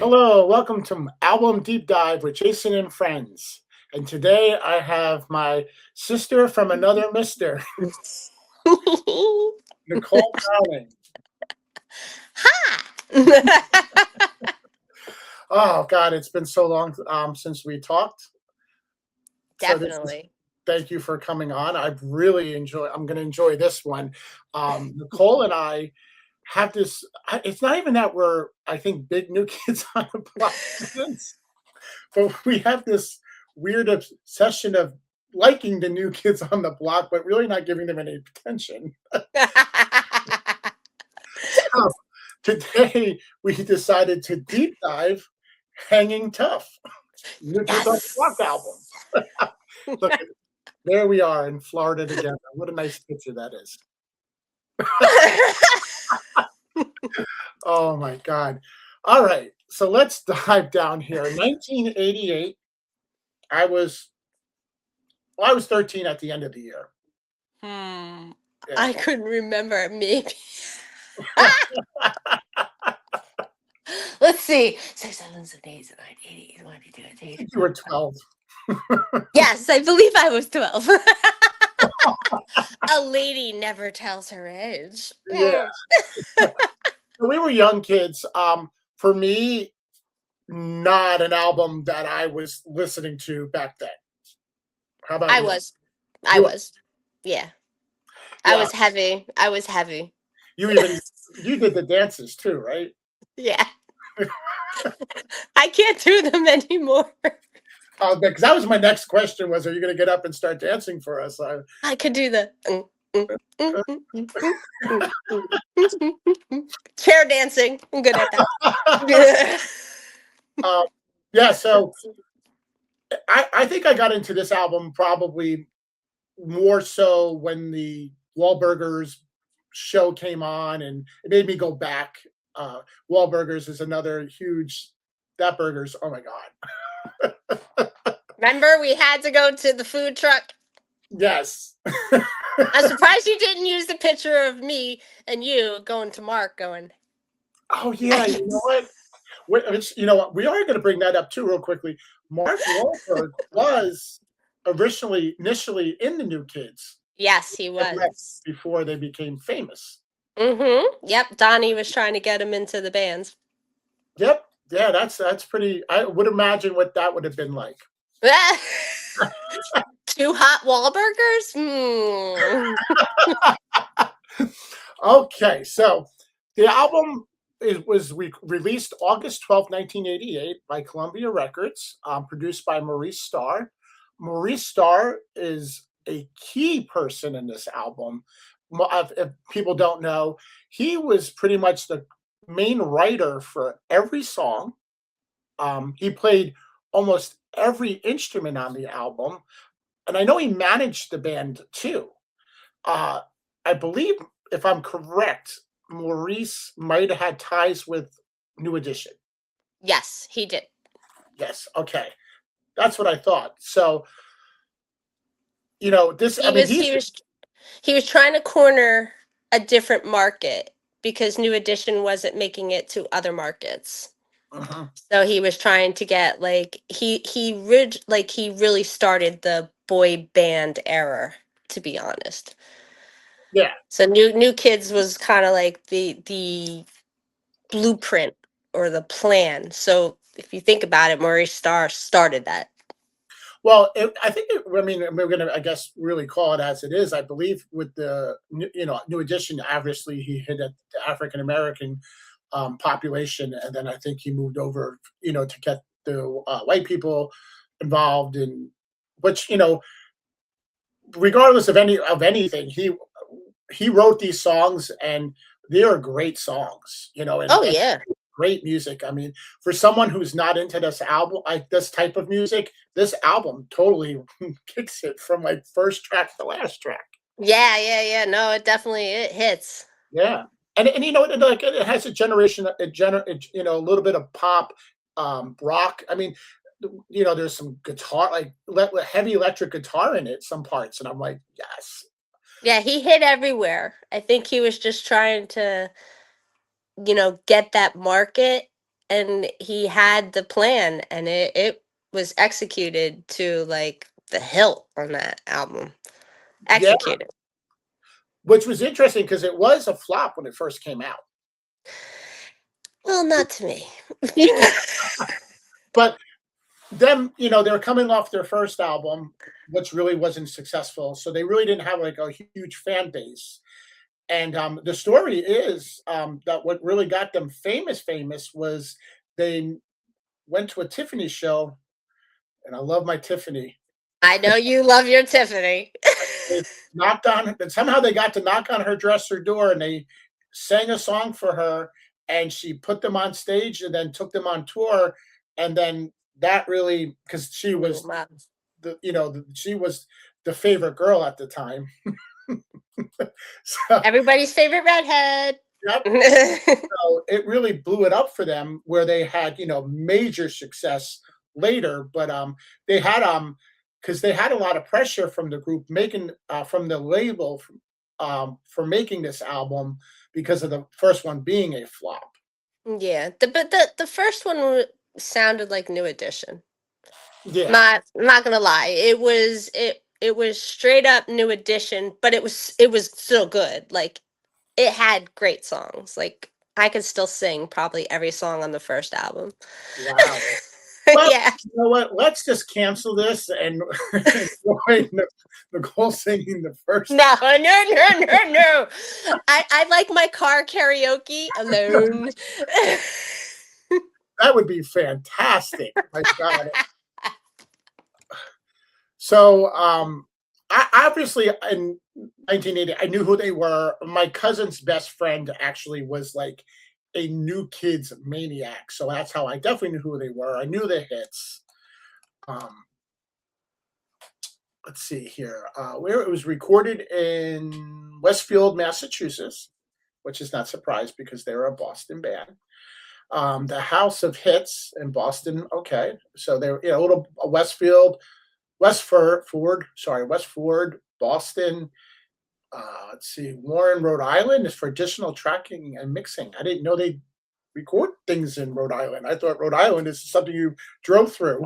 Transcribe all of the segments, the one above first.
Hello, welcome to Album Deep Dive with Jason and Friends. And today I have my sister from another mister, Nicole Darling. Ha! Oh God, it's been so long since we talked. So Definitely. thank you for coming on. I'm going to enjoy this one. Nicole and I have this. It's not even that we're, I think, big new kids on the block students, but we have this weird obsession of liking the new kids on the block, but really not giving them any attention. So today we decided to deep dive Hanging Tough, New Kids on the Block album. Look, there we are in Florida together. What a nice picture that is. Oh my God. All right. So let's dive down here. 1988, I was 13 at the end of the year. Hmm. Yeah. I couldn't remember. Maybe. Let's see. 6, 7, 8, 9, 80, 92, You were 12. Yes, I believe I was 12. A lady never tells her age. Yeah. We were young kids. For me, not an album that I was listening to back then. How about I you? was. You were- Yeah. Yeah. I was heavy. You did the dances too, right? Yeah. I can't do them anymore. Because that was my next question: was, are you going to get up and start dancing for us? I could do the chair dancing. I'm good at that. Yeah. So I think I got into this album probably more so when the Wahlburgers show came on, and it made me go back. Wahlburgers is another huge. That burgers, oh my God. Remember, we had to go to the food truck. Yes. I'm surprised you didn't use the picture of me and you going to Mark going. Oh yeah, you know what? You know what? We are going to bring that up too, real quickly. Mark Wahlberg was initially in the New Kids. Yes, he was. Before they became famous. Yep, Donnie was trying to get him into the bands. Yep. Yeah, that's pretty. I would imagine what that would have been like. 2 hot Wahlburgers? Okay, so the album was released August 12th, 1988 by Columbia Records, produced by Maurice Starr. Maurice Starr is a key person in this album. If people don't know, he was pretty much the main writer for every song. He played almost every instrument on the album, and I know he managed the band too. I believe, if I'm correct, Maurice might have had ties with New Edition. Yes, he did. Yes. Okay. That's what I thought. So, you know, he was trying to corner a different market because New Edition wasn't making it to other markets. So he was trying to get he really started the boy band era, to be honest. Yeah. So New Kids was kind of like the blueprint or the plan. So if you think about it, Maurice Starr started that. Well, I think. I mean, we're going to, I guess, really call it as it is. I believe with the New Edition, obviously he hit at the African American population, and then I think he moved over, to get the white people involved in, which, regardless of anything, he wrote these songs, and they are great songs, and yeah, great music. I mean, for someone who's not into this album, like this type of music, this album totally kicks it from like first track to last track. Yeah. No, it hits. Yeah. And like it has a little bit of pop, rock. I mean, there's some guitar, like heavy electric guitar in it, some parts, and I'm like, yes. Yeah, he hit everywhere. I think he was just trying to, get that market and he had the plan, and it was executed to like the hilt on that album. Yeah, Executed. which was interesting because it was a flop when it first came out. Well, not to me. But them, they're coming off their first album, which really wasn't successful. So they really didn't have like a huge fan base. And the story is that what really got them famous was they went to a Tiffany show, and I love my Tiffany. I know you love your Tiffany. They knocked on, and somehow they got to knock on her dresser door, and they sang a song for her, and she put them on stage, and then took them on tour, and then that really, because she was she was the favorite girl at the time. So, Everybody's favorite redhead. yep. So it really blew it up for them, where they had major success later. But they had because they had a lot of pressure from the group making from the label for making this album because of the first one being a flop. Yeah, but the first one sounded like New Edition. Yeah, Not gonna lie, it was straight up New Edition, but it was still good. Like it had great songs. Like I could still sing probably every song on the first album. wow. Well, Yeah. you know what? Let's just cancel this and enjoy Nicole singing the first. No. I like my car karaoke alone. That would be fantastic. My God. So, I obviously in 1980, I knew who they were. My cousin's best friend actually was like a New Kids maniac, so that's how I definitely knew who they were. I knew the hits. Um, let's see here, where it was recorded in Westfield, Massachusetts, which is not surprised because they're a Boston band. The House of Hits in Boston. Okay, so they're a little Westfield, West Ford, Boston. Let's see, Warren, Rhode Island is for additional tracking and mixing. I didn't know they record things in Rhode Island. I thought Rhode Island is something you drove through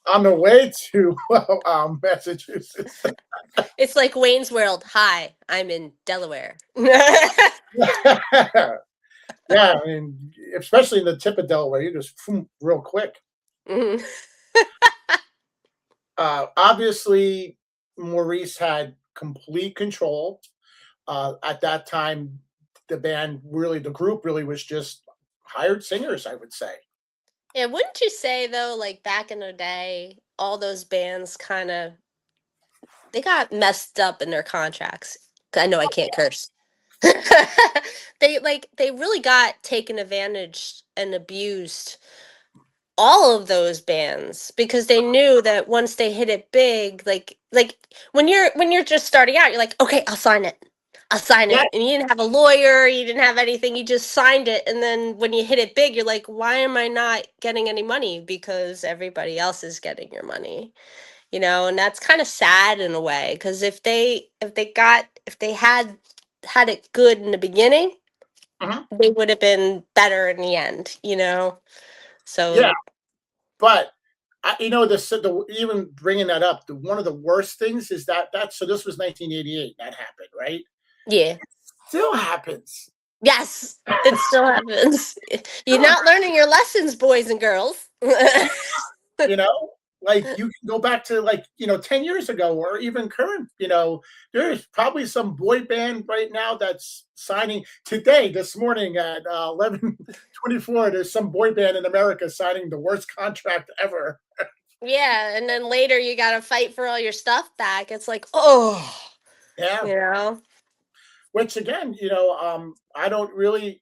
on the way to Massachusetts. It's like Wayne's World. Hi, I'm in Delaware. Yeah, I mean, especially in the tip of Delaware, you just real quick. Mhm. Obviously, Maurice had complete control. At that time, the group really was just hired singers, I would say. Yeah, wouldn't you say though, like back in the day, all those bands kind of they got messed up in their contracts. I know I can't curse. They really got taken advantage and abused, all of those bands, because they knew that once they hit it big, like when you're just starting out, you're like, okay, I'll sign it. I'll sign Yeah, it. And you didn't have a lawyer, you didn't have anything, you just signed it. And then when you hit it big, you're like, why am I not getting any money? Because everybody else is getting your money. And that's kind of sad in a way, because if they had it good in the beginning, mhm, they would have been better in the end. yeah. So But even bringing that up, one of the worst things is that so this was 1988 that happened, right? yeah. Still happens. Yes, it still happens. You're Still not learning your lessons, boys and girls. you know like you can go back to 10 years ago or even current. There's probably some boy band right now that's signing today, this morning at 11:24. There's some boy band in America signing the worst contract ever. Yeah, and then later you got to fight for all your stuff back. It's like, oh, Yeah, you know. which again, I don't really,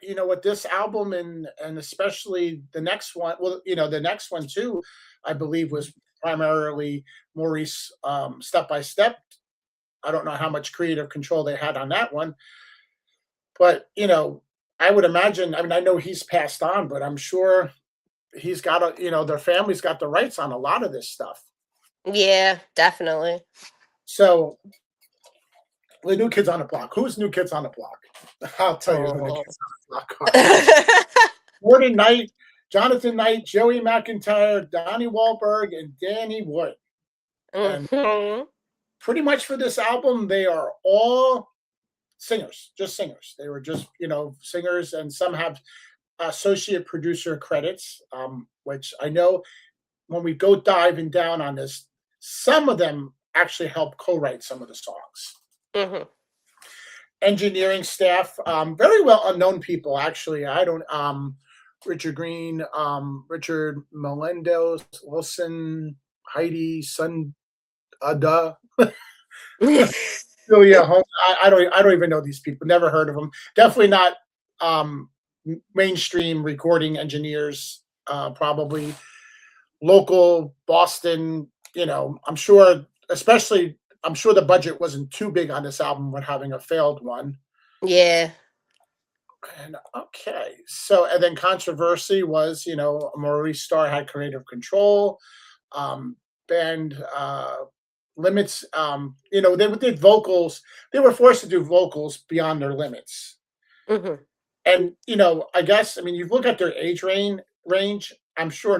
with this album and especially the next one. Well, the next one too, I believe was primarily Maurice, Step by Step. I don't know how much creative control they had on that one, but I would imagine. I mean, I know he's passed on, but I'm sure he's got their family's got the rights on a lot of this stuff. Yeah, definitely. So the New Kids on the Block. Who's New Kids on the Block? I'll tell you who New Oh. Kids on the Block are. Gordon Knight, Jonathan Knight, Joey McIntyre, Donnie Wahlberg, and Danny Wood. And Mhm. pretty much for this album, they are all singers, just singers. They were just, singers, and some have associate producer credits, which I know when we go diving down on this, some of them actually help co-write some of the songs. Mhm. Engineering staff, very well unknown people, actually. I don't, Richard Green, Richard Melendez, Wilson, Heidi, Sun, Duh. Oh yeah, I don't even know these people. Never heard of them. Definitely not um, mainstream recording engineers. Probably local Boston. I'm sure, especially I'm sure the budget wasn't too big on this album when having a failed one. Yeah. And okay, so and then controversy was, Maurice Starr had creative control. Um, band limits. They did vocals. They were forced to do vocals beyond their limits. Mhm. And I guess, I mean, you look at their age range. I'm sure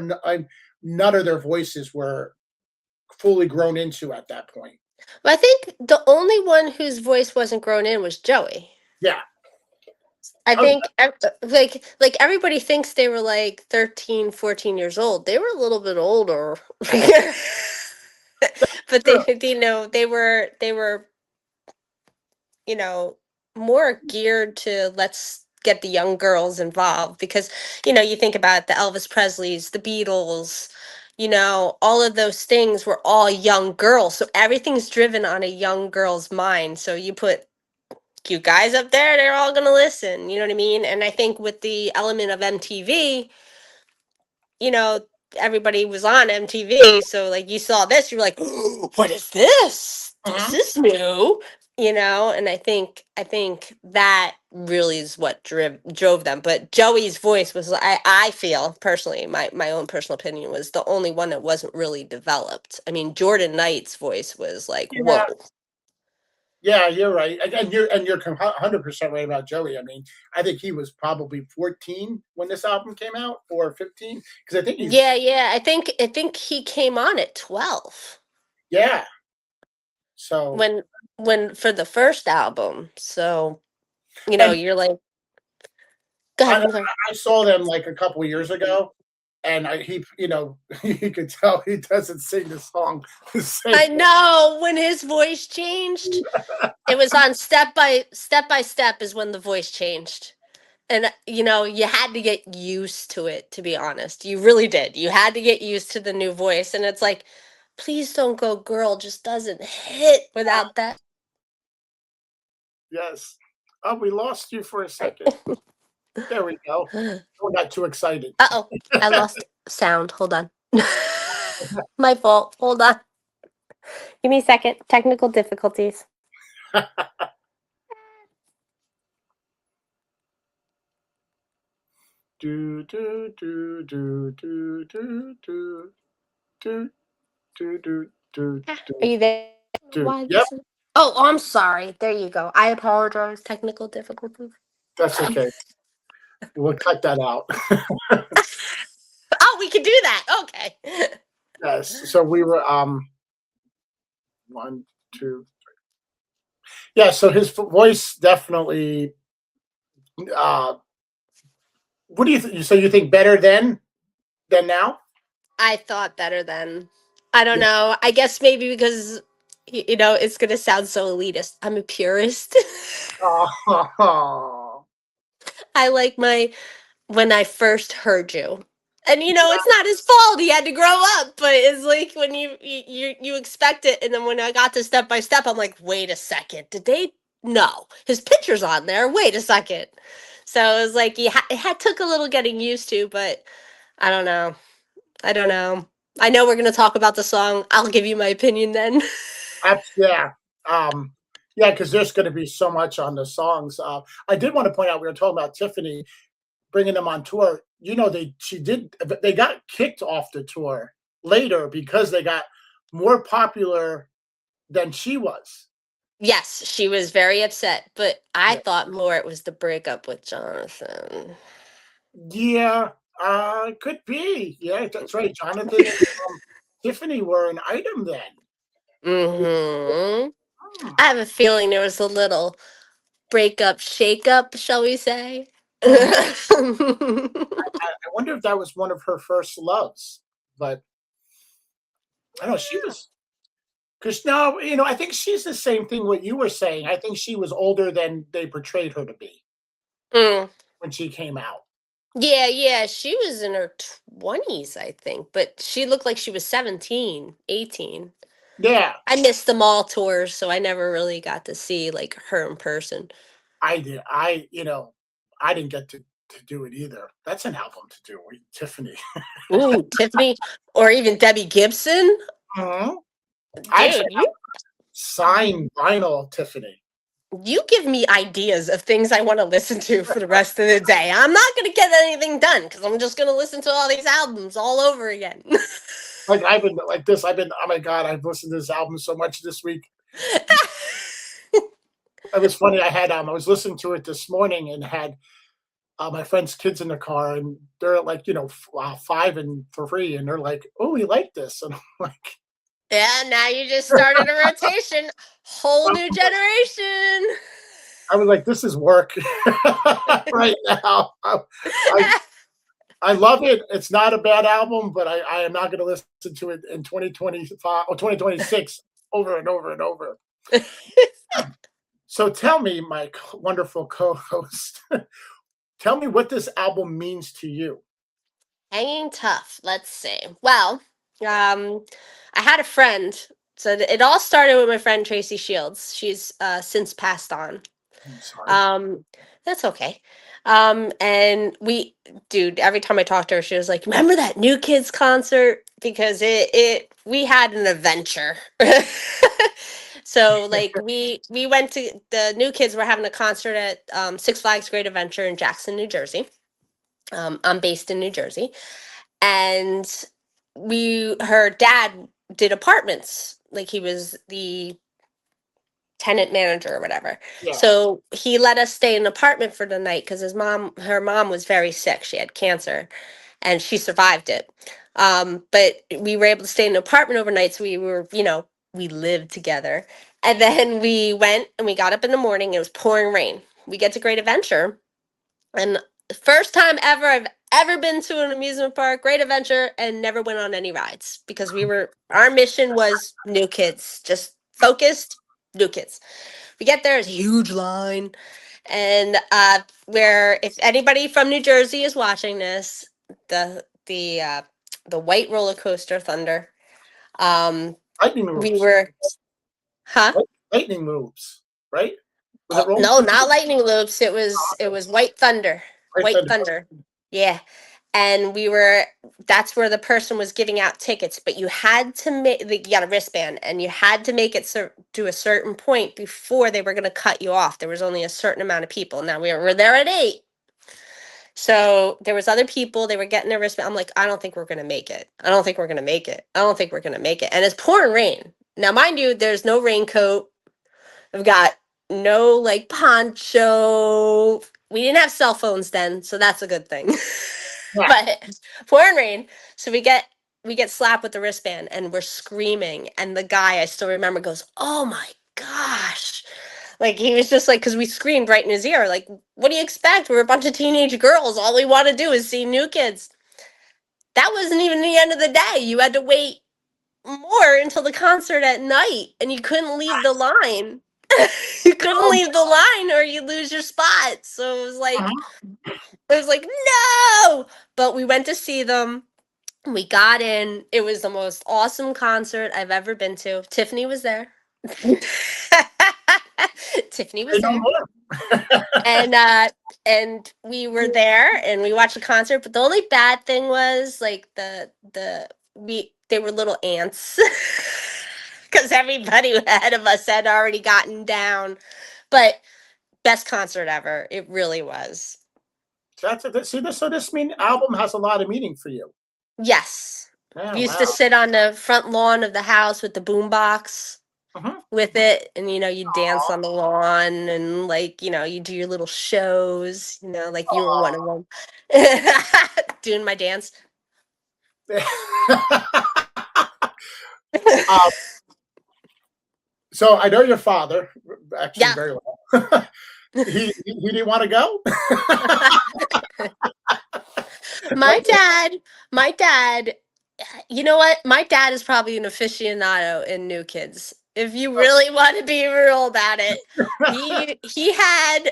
none of their voices were fully grown into at that point. But I think the only one whose voice wasn't grown in was Joey. Yeah. I Oh, think like everybody thinks they were like 13, 14 years old. They were a little bit older. But true. they were you know, more geared to let's get the young girls involved because, you think about the Elvis Presleys, the Beatles, all of those things were all young girls. So everything's driven on a young girl's mind. So you put cute guys up there, they're all going to listen. You know what I mean? And I think with the element of MTV, you know, everybody was on MTV, so like you saw this, you were like, "Oh, what is this? This Mhm. is new." And I think that really is what drove them. But Joey's voice was, I feel personally, my own personal opinion, was the only one that wasn't really developed. I mean, Jordan Knight's voice was like, Yeah. whoa. Yeah, you're right, and you're 100% right about Joey. I mean, I think he was probably 14 when this album came out, or 15, because I think he's, Yeah, I think he came on at 12 yeah. So, when when for the first album. So, and you're like, go I ahead, I'm sorry. I saw them like a couple of years ago, and you could tell he doesn't sing the song the same I way. know when his voice changed, it was on Step by Step is when the voice changed. And you had to get used to it, to be honest. You really did. You had to get used to the new voice. And it's like, please don't go girl just doesn't hit without that. Yes. Oh, we lost you for a Right. second. There we go. We got too excited. Uh-oh. I lost sound. Hold on. My fault. Hold on. Give me a second. Technical difficulties. Do do do do do do do do do do do Are do you there? do. Why Yep, this is... Oh, I'm sorry. There you go. I apologize. Technical difficulties. that's okay. We'll cut that out. Oh, we can do that. Okay. Yes. So we were one, two. Yeah. So his voice definitely. Uh, what do you think? So you think better then than now? I thought better then. I don't Yeah. know. I guess maybe because it's gonna sound so elitist. I'm a purist. Oh, I like my when I first heard you. And it's not his fault. He had to grow up, but it's like when you expect it, and then when I got to Step by Step, I'm like, wait a second, did they? No, his picture's on there. Wait a second. So it was like it had took a little getting used to, but I don't know. I don't know. I know we're gonna talk about the song. I'll give you my opinion then. yeah. Um, yeah, because there's going to be so much on the songs. I did want to point out we were talking about Tiffany bringing them on tour. They got kicked off the tour later because they got more popular than she was. Yes, she was very upset, but I Yeah. thought more it was the breakup with Jonathan. Yeah, could be. Yeah, that's right. Jonathan and Tiffany were an item then. Hmm. Hmm. I have a feeling there was a little breakup, shakeup, shall we say? Mhm. I wonder if that was one of her first loves, but I don't know. She was because no, I think she's the same thing. What you were saying, I think she was older than they portrayed her to be Mm. when she came out. Yeah, yeah, she was in her 20s, I think, but she looked like she was 17, 18. Yeah, I missed the mall tours, so I never really got to see like her in person. I did. I didn't get to do it either. That's an album to do. Tiffany. Ooh, Tiffany or even Debbie Gibson? Mhm. I actually Dude, signed vinyl of Tiffany. you give me ideas of things I want to listen to for the rest of the day. I'm not going to get anything done because I'm just going to listen to all these albums all over again. Like I've been like this. I've been. Oh my god! I've listened to this album so much this week. It was funny. I was listening to it this morning and had my friend's kids in the car, and they're like, 5 and 3, and they're like, "Oh, we like this," and I'm like, Yeah, now you just started a rotation. Whole new generation. I was like, "This is work right now." I I love it. It's not a bad album, but I am not going to listen to it in 2025 or 2026 over and over and over. So tell me, my wonderful co-host, tell me what this album means to you. Hanging tough. Let's see. Well, um, I had a friend. So it all started with my friend Tracy Shields. She's since passed on. I'm sorry. Um, that's okay. And dude, every time I talked to her, she was like, "Remember that New Kids concert?" Because we had an adventure. So like we went to the New Kids were having a concert at Six Flags Great Adventure in Jackson, New Jersey. I'm based in New Jersey, and her dad did apartments. Like he was the tenant manager or whatever. Yeah. So he let us stay in an apartment for the night because her mom was very sick. She had cancer, and she survived it. But we were able to stay in an apartment overnight, so we lived together. And then we went and we got up in the morning. It was pouring rain. We get to Great Adventure, and first time ever I've ever been to an amusement park, Great Adventure, and never went on any rides because our mission was new kids, just focused new kids. We get there, it's a huge line, and where if anybody from New Jersey is watching this, the white roller coaster Thunder, um, Lightning we moves. were, huh? Lightning moves. Right? Was Oh, it Roller no, Coaster? not lightning loops. It was White Thunder. Right White Thunder. Thunder. Yeah. And that's where the person was giving out tickets, but you had to make, like, you got a wristband and you had to make it to a certain point before they were going to cut you off. There was only a certain amount of people. Now we were there at 8. So there was other people, they were getting their wristband. I'm like, I don't think we're going to make it. I don't think we're going to make it. I don't think we're going to make it. And it's pouring rain. Now, mind you, there's no raincoat. I've got no like poncho. We didn't have cell phones then, so that's a good thing. Yeah. But pouring rain, so we get slapped with the wristband and we're screaming. And the guy I still remember goes, "Oh my gosh!" Like he was just like, because we screamed right in his ear, like, "What do you expect? We're a bunch of teenage girls. All we want to do is see new kids." That wasn't even the end of the day. You had to wait more until the concert at night, and you couldn't leave the line. You couldn't Oh, leave the line or you lose your spot. So uh-huh. it was like no. But we went to see them. We got in. It was the most awesome concert I've ever been to. Tiffany was there. Tiffany Say was no there. more. And we were there and we watched the concert, but the only bad thing was like they were little ants because everybody ahead of us had already gotten down. But best concert ever, it really was. See this. So this album has a lot of meaning for you. Yes. Yeah. We used to Wow. sit on the front lawn of the house with the boombox. with it, and you dance on the lawn, and you do your little shows, like you were one of them. Doing my dance. Um, so I know your father actually Yeah. very well. He didn't want to go. My dad, you know what? My dad is probably an aficionado in New Kids. If you really want to be real about it, he had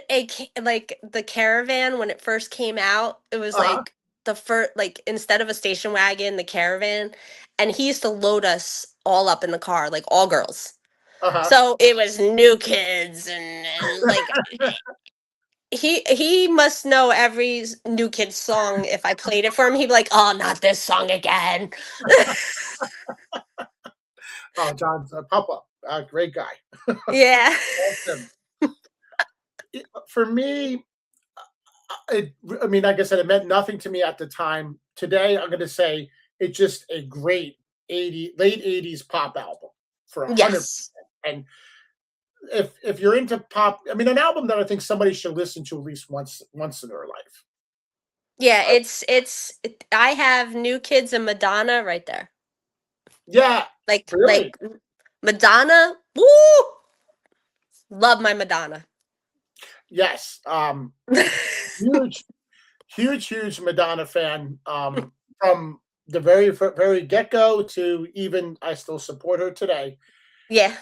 like the Caravan when it first came out. It was Uh-huh, like the first, like, instead of a station wagon, the Caravan, and he used to load us all up in the car, like all girls. uh-huh. So it was New Kids, and like he must know every New Kids song. If I played it for him, he'd be like, "Oh, not this song again." Oh, John's Papa, great guy. Yeah. Awesome. For me, I mean, like I said, it meant nothing to me at the time. Today, I'm going to say it's just a great late '80s pop album for 100. Yes. And if you're into pop, I mean, an album that I think somebody should listen to at least once in their life. Yeah, I have New Kids and Madonna right there. Yeah, Like really. Madonna, woo! Love my Madonna. Yes. Huge, huge Madonna fan. From the very get go to even I still support her today. Yeah.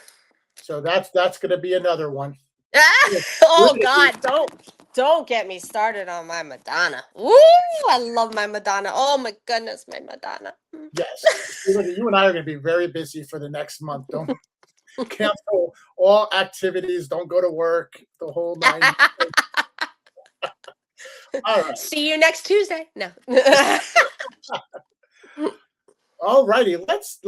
So that's going to be another one. Ah! We're Oh gonna do God, don't get me started on my Madonna. Woo! I love my Madonna. Oh my goodness, my Madonna. yes. You and I are going to be very busy for the next month. Don't cancel all activities. Don't go to work. The whole nine. All right. See you next Tuesday. No. All righty. Let's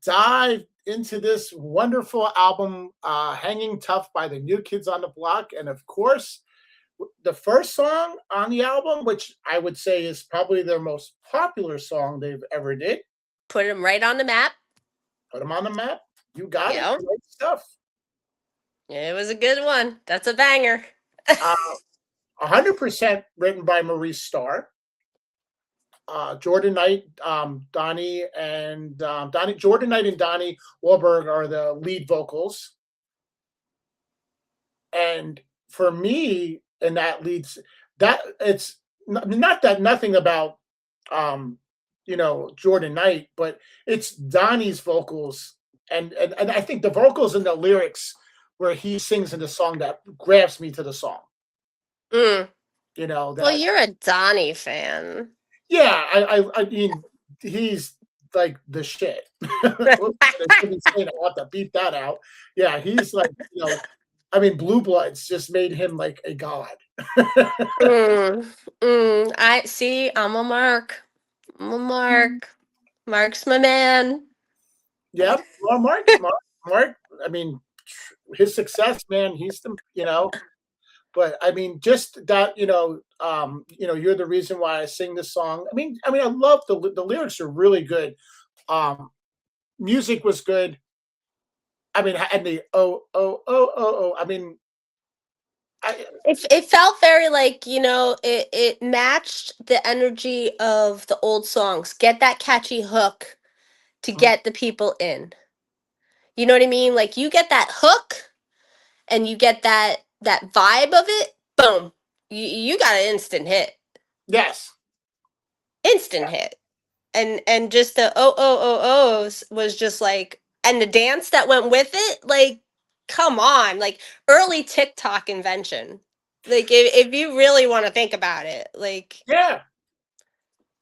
dive into this wonderful album, "Hanging Tough" by the New Kids on the Block, and of course, the first song on the album, which I would say is probably their most popular song they've ever did. Put him right on the map. Put them on the map. You got it. Yeah. Great stuff. It was a good one. That's a banger. Uh, 100% written by Maurice Starr. Jordan Knight, Jordan Knight and Donnie Wahlberg are the lead vocals. And for me, and that leads that it's not that nothing about Jordan Knight, but it's Donnie's vocals and I think the vocals and the lyrics where he sings in the song that grabs me to the song. Mm. Well, Well, you're a Donnie fan. yeah, I mean, he's like the shit. Oops, I shouldn't say that. I'll have to beat that out. Yeah, he's like, I mean, Blue Bloods just made him like a god. I see. I'm a Mark. I'm a Mark. Mark's my man. Yep. Well, Mark. I mean, his success, man. He's the. But I mean, just that, you're the reason why I sing this song. I love the lyrics are really good. Music was good. I mean, and the oh. I mean, It felt very like, it matched the energy of the old songs. Get that catchy hook to get the people in. You know what I mean? Like, you get that hook and you get that vibe of it, boom. You got an instant hit. yes. Instant hit. And just the ohs was just like, and the dance that went with it, like, come on, like, early TikTok invention. Like, if you really want to think about it, like, Yeah.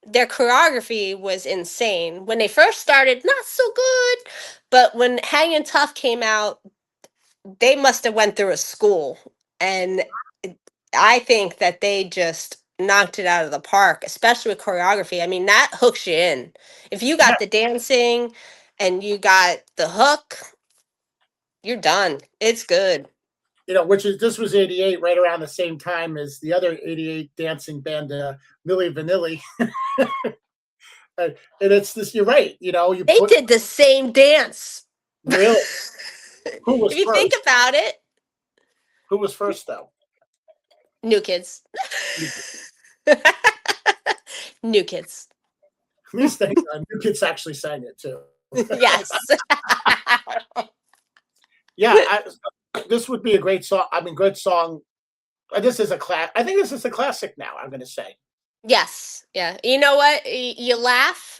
their choreography was insane. When they first started, not so good, but when Hangin' Tough came out, they must have went through a school, and I think that they just knocked it out of the park, especially with choreography. I mean, that hooks you in. If you Yeah. got the dancing and you got the hook, you're done. It's good. This was '88, right around the same time as the other '88 dancing band, Milli Vanilli. And it's this. You're right. You They put did the same dance. really. Who was If you think first? about it, Who was first though? New Kids. New Kids. At least New Kids actually sang it too. Yes. Yeah, this would be a great song. I mean, good song. This is a class. I think this is a classic now. I'm going to say. Yes. Yeah. You know what? You laugh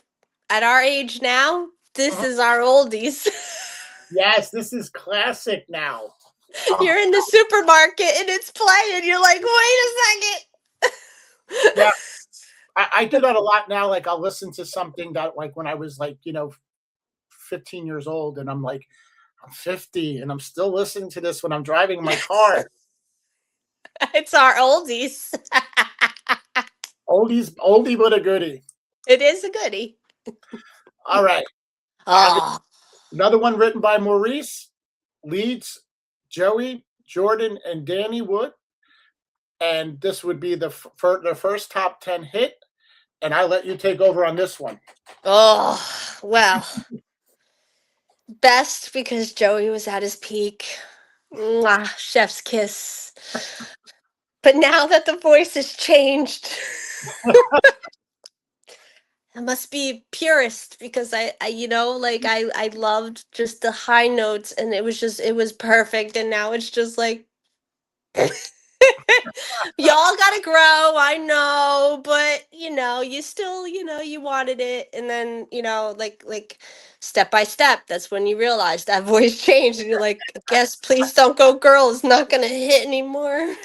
at our age now. This Uh-huh. is our oldies. Yes, this is classic now. Oh, You're in the supermarket and it's playing. You're like, wait a second. yeah, I do that a lot now. Like I'll listen to something that like when I was like 15 years old, and I'm like, I'm 50, and I'm still listening to this when I'm driving my car. It's our oldies. Oldie but a goodie. It is a goodie. All right. Oh. Another one written by Maurice, leads Joey, Jordan, and Danny Wood. And this would be their first top 10 hit. And I let you take over on this one. Oh, well. Best because Joey was at his peak. Mwah, chef's kiss. But now that the voice has changed, I must be purist because I loved just the high notes and it was perfect. And now it's just like, y'all gotta grow, I know, but you still, you wanted it. And then, like step by step, that's when you realize that voice changed and you're like, I guess Please Don't Go Girl is not gonna hit anymore.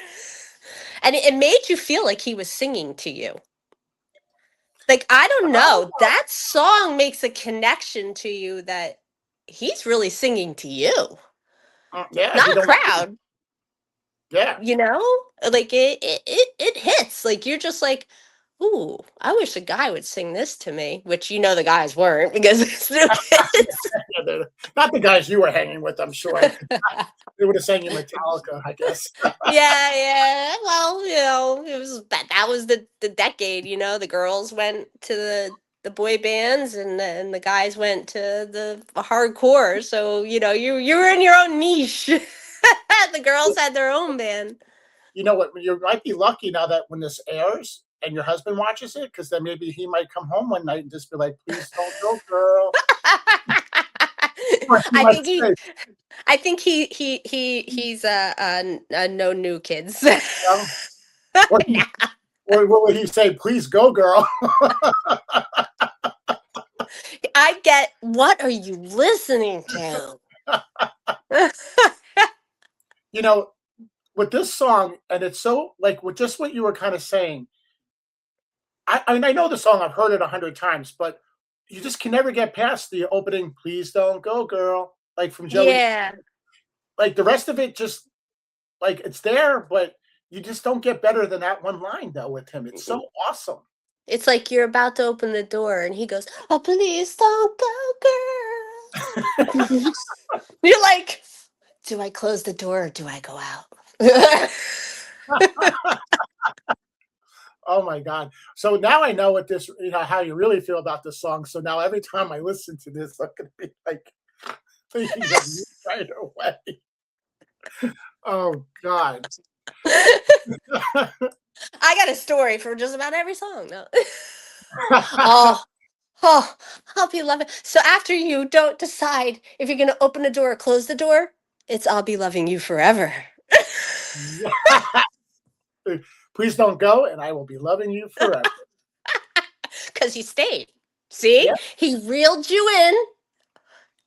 And it made you feel like he was singing to you. Like, I don't know, that song makes a connection to you that he's really singing to you, Yeah, not a crowd. Yeah, Like it hits. Like you're just like, ooh, I wish a guy would sing this to me. Which the guys weren't because it's New Kids. yeah, not the guys you were hanging with. I'm sure they would have sang you Metallica, I guess. Yeah. Well, it was that was the decade. The girls went to the boy bands and the guys went to the hardcore. So you were in your own niche. The girls had their own band. You know what? You might be lucky now that when this airs and your husband watches it, because then maybe he might come home one night and just be like, "Please don't go, girl." I think he's a no New Kids. Or what would he say? Please go, girl. I get. What are you listening to? With this song, and it's so like with just what you were kind of saying. I mean, I know the song. I've heard it 100 times, but you just can never get past the opening. Please don't go, girl. Like from Joey. Yeah. Like the rest of it, just like it's there, but you just don't get better than that one line though with him. It's so awesome. It's like you're about to open the door, and he goes, "Oh, please don't go, girl." You're like, do I close the door or do I go out? Oh my God. So now I know what this, how you really feel about this song. So now every time I listen to this, I'm going to be like thinking of you right away. Oh God. I got a story for just about every song. No. I'll be loving. So after you don't decide if you're going to open the door or close the door, it's I'll be loving you forever. Please don't go, and I will be loving you forever. Because he stayed. See? Yep. He reeled you in,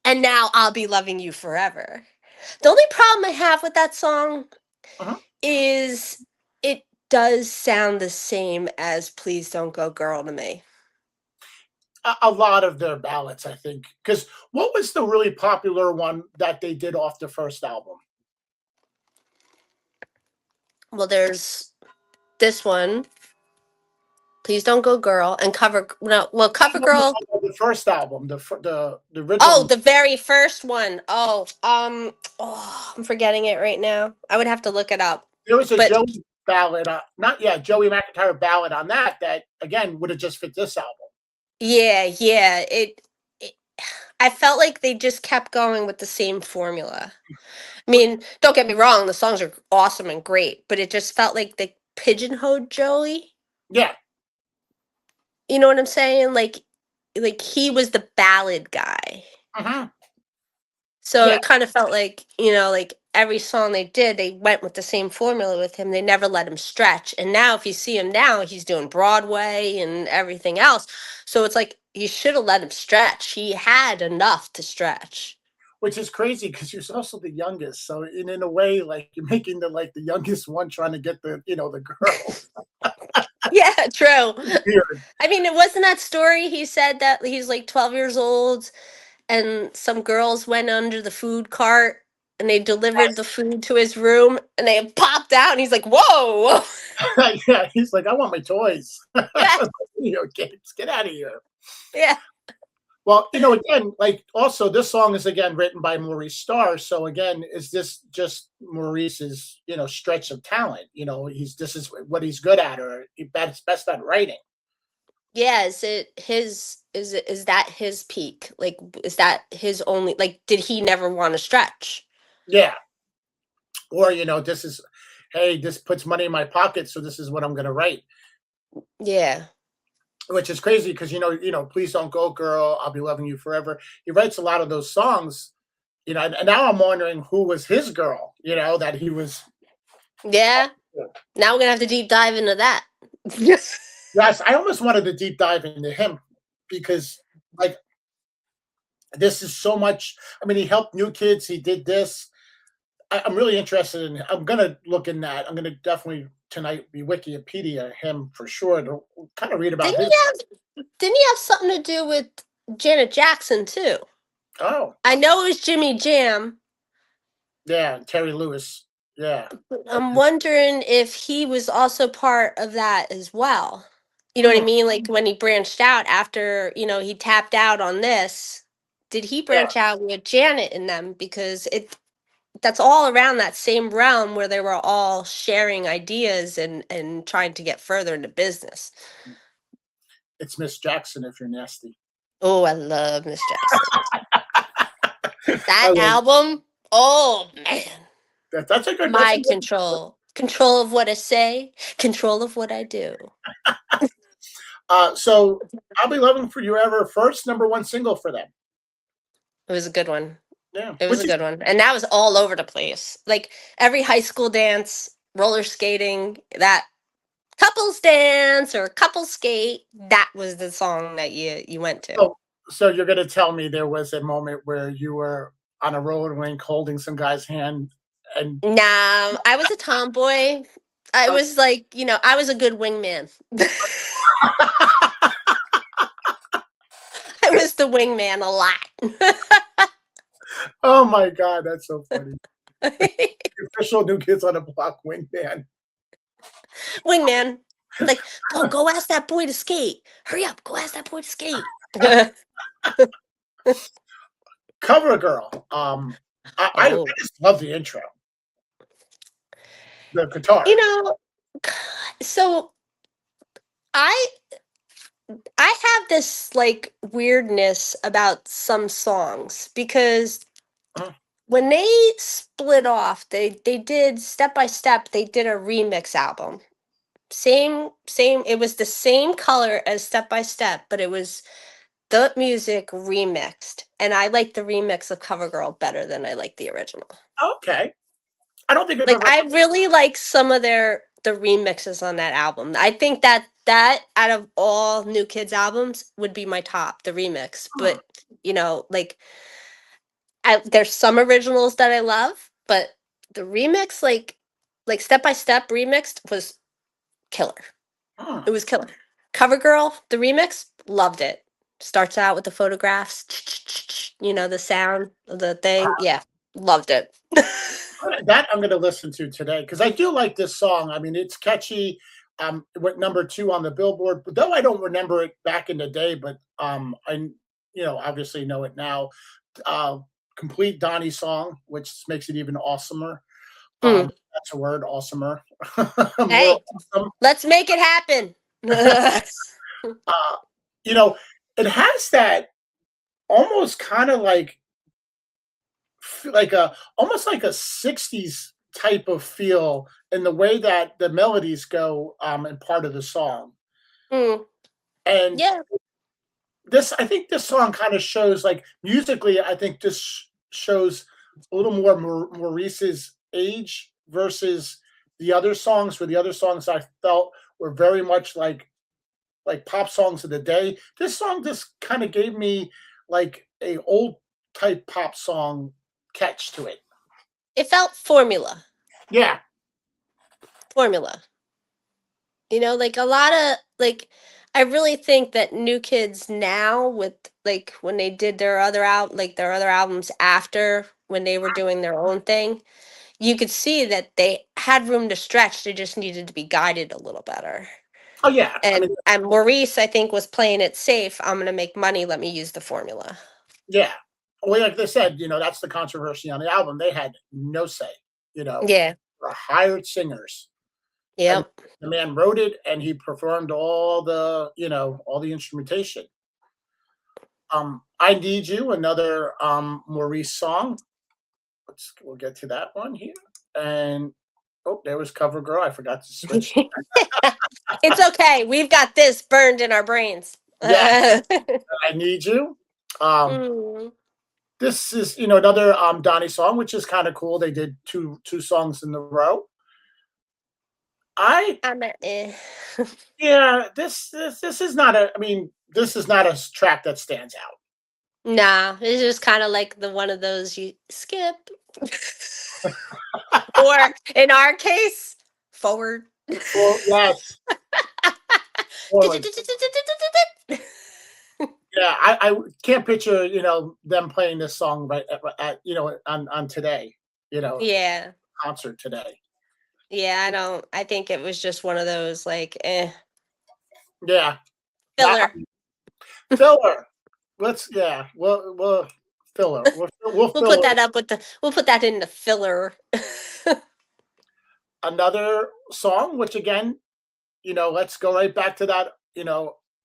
and now I'll be loving you forever. The only problem I have with that song is it does sound the same as Please Don't Go Girl to me. A lot of their ballads, I think. Because what was the really popular one that they did off the first album? Well, there's this one, Please Don't Go Girl, and Cover Girl. The first album, the original. Oh, the very first one. I'm forgetting it right now. I would have to look it up. There was a Joey ballad, Joey McIntyre ballad on that again would have just fit this album. Yeah. I felt like they just kept going with the same formula. I mean, don't get me wrong, the songs are awesome and great, but it just felt like they pigeonholed Joey. Yeah. You know what I'm saying? Like he was the ballad guy. Hmm. So Yeah, it kind of felt like, like every song they did, they went with the same formula with him. They never let him stretch. And now if you see him now, he's doing Broadway and everything else. So it's like you should have let him stretch. He had enough to stretch. which is crazy because you're also the youngest. So in a way, like you're making the youngest one trying to get the girls. Yeah, true. Weird. I mean, it wasn't that story. He said that he's like 12 years old and some girls went under the food cart and they delivered the food to his room and they popped out and he's like, whoa. Yeah, he's like, I want my toys. Yeah, Kids, get out of here. yeah. Well, again, like also this song is again written by Maurice Starr. So again, is this just Maurice's, stretch of talent? This is what he's good at, or best at writing. Yeah, is that his peak? Like is that his only, like did he never want to stretch? Yeah. Or, hey, this puts money in my pocket, so this is what I'm gonna write. Yeah. Which is crazy because please don't go, girl. I'll be loving you forever. He writes a lot of those songs, and now I'm wondering who was his girl, that he was. Yeah. Now we're gonna have to deep dive into that. Yes, I almost wanted to deep dive into him because, like, this is so much. I mean, he helped New Kids. He did this. I'm really interested in. I'm gonna look in that. I'm gonna definitely tonight be Wikipedia him for sure to kind of read about Didn't his. he didn't he have something to do with Janet Jackson too? Oh, I know it was Jimmy Jam. yeah, Terry Lewis. Yeah. I'm wondering if he was also part of that as well. You know what I Hmm. mean? Like when he branched out after, he tapped out on this, did he Yeah, branch out with Janet in them? Because that's all around that same realm where they were all sharing ideas and trying to get further into business. it's Miss Jackson if you're nasty. Oh, I love Miss Jackson. I That love album, oh man. that. That's a good. That's a My good. control of what I say, control of what I do. So I'll be loving for you ever. First number one single for them. It was a good one. Yeah, It was which a is good one. And that was all over the place. Like every high school dance, roller skating, that couples dance or couple skate, that was the song that you went to. so. So you're gonna tell me there was a moment where you were on a roller rink holding some guy's hand and. Nah, I was a tomboy. I was like, I was a good wingman. I was the wingman a lot. Oh my god, that's so funny. The official New Kids on the Block wingman. Wingman. Like, go ask that boy to skate. Hurry up, go ask that boy to skate. Cover Girl. I Oh. just love the intro. The guitar. You know, so I I have this like weirdness about some songs because Uh, when they split off, they did Step by Step, they did a remix album. Same, it was the same color as Step by Step, but it was the music remixed. And I like the remix of CoverGirl better than I like the original. okay. I don't think I've Like ever. I really like some of the remixes on that album. I think that out of all New Kids albums would be my top, the remix. Hmm. But like there's some originals that I love, but the remix, like Step by Step remixed was killer. Hmm. It was killer. CoverGirl, the remix, loved it. Starts out with the photographs, the sound of the thing. Yeah, loved it. That I'm going to listen to today because I do like this song. I mean, it's catchy. It went number 2 on the Billboard, but though I don't remember it back in the day, but I obviously know it now. Uh, Complete Donnie song, which makes it even awesomer. Mm. That's a word, awesomer. More Hey, awesome. let's make it happen. Uh, you know, it has that. almost kind of like a almost like a 60s type of feel in the way that the melodies go in part of the song. Mm, And yeah. this I think this song kind of shows like musically I think this shows a little more Maurice's age versus the other songs where the other songs I felt were very much like pop songs of the day. This song just kind of gave me like a old type pop song catch to it. It felt formula. Yeah. Formula. Like a lot of like I really think that new kids now with like when they did their other albums after when they were doing their own thing, you could see that they had room to stretch. They just needed to be guided a little better. Oh yeah. I mean, And Maurice, I think, was playing it safe. I'm gonna make money. Let me use the formula. yeah. Well, like they said, that's the controversy on the album. They had no say. Yeah. Were hired singers, and Yep. the man wrote it, and he performed all the instrumentation. I Need You, another Maurice song. We'll get to that one here. And oh, there was Cover Girl. I forgot to switch. It's okay. We've got this burned in our brains. Yeah, I Need You. Um, Mm. this is another Donnie song, which is kind of cool. They did two songs in a row. I I'm at eh. Yeah, this is not a. I mean, this is not a track that stands out. Nah, it's just kind of like the one of those you skip. Or in our case, forward. Well, yes, forward. Yeah, I can't picture them playing this song right on today, Yeah. concert today. Yeah, I don't. I think it was just one of those like Yeah, not filler. filler. We'll filler. We'll We'll put fill that up with the. We'll put that in the filler. another song, which again, let's go right back to that,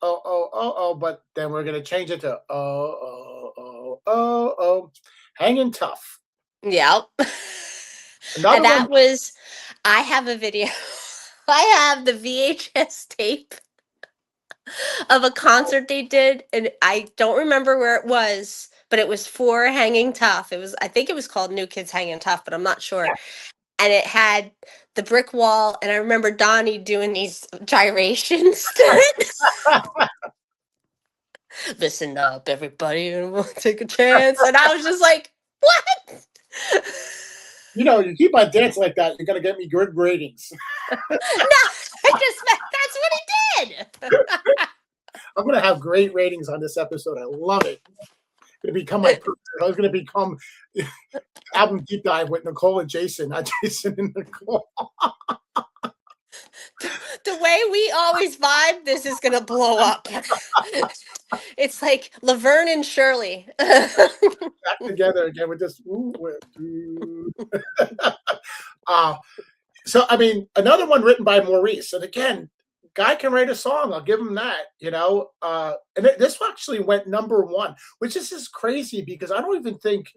but then we're gonna change it to hanging tough. Yep. And Another one. that was. I have a video. I have the VHS tape of a concert they did, and I don't remember where it was, but it was for Hanging Tough. I think it was called New Kids Hanging Tough, but I'm not sure. And it had the brick wall, and I remember Donnie doing these gyrations to it. Listen up, everybody, and we'll take a chance. And I was just like, what? You keep on dancing like that, you're gonna get me good ratings. No, I just meant that's what he did. I'm gonna have great ratings on this episode. I love it. It's gonna become album deep dive with Nicole and Jason, not Jason and Nicole. The way we always vibe, this is gonna blow up. It's like Laverne and Shirley. Back together again with this. So I mean, another one written by Maurice, and again, guy can write a song. I'll give him that. And this actually went number one, which is crazy because I don't even think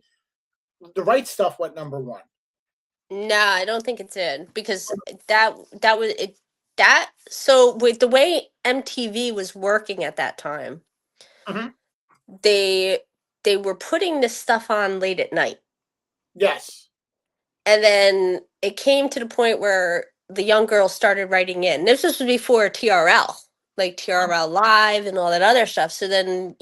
the right stuff went number one. No, I don't think it did because that was it. So with the way MTV was working at that time, Mhm. they were putting this stuff on late at night. Yes. And then it came to the point where the young girls started writing in. This was before TRL, like TRL Live and all that other stuff. So then,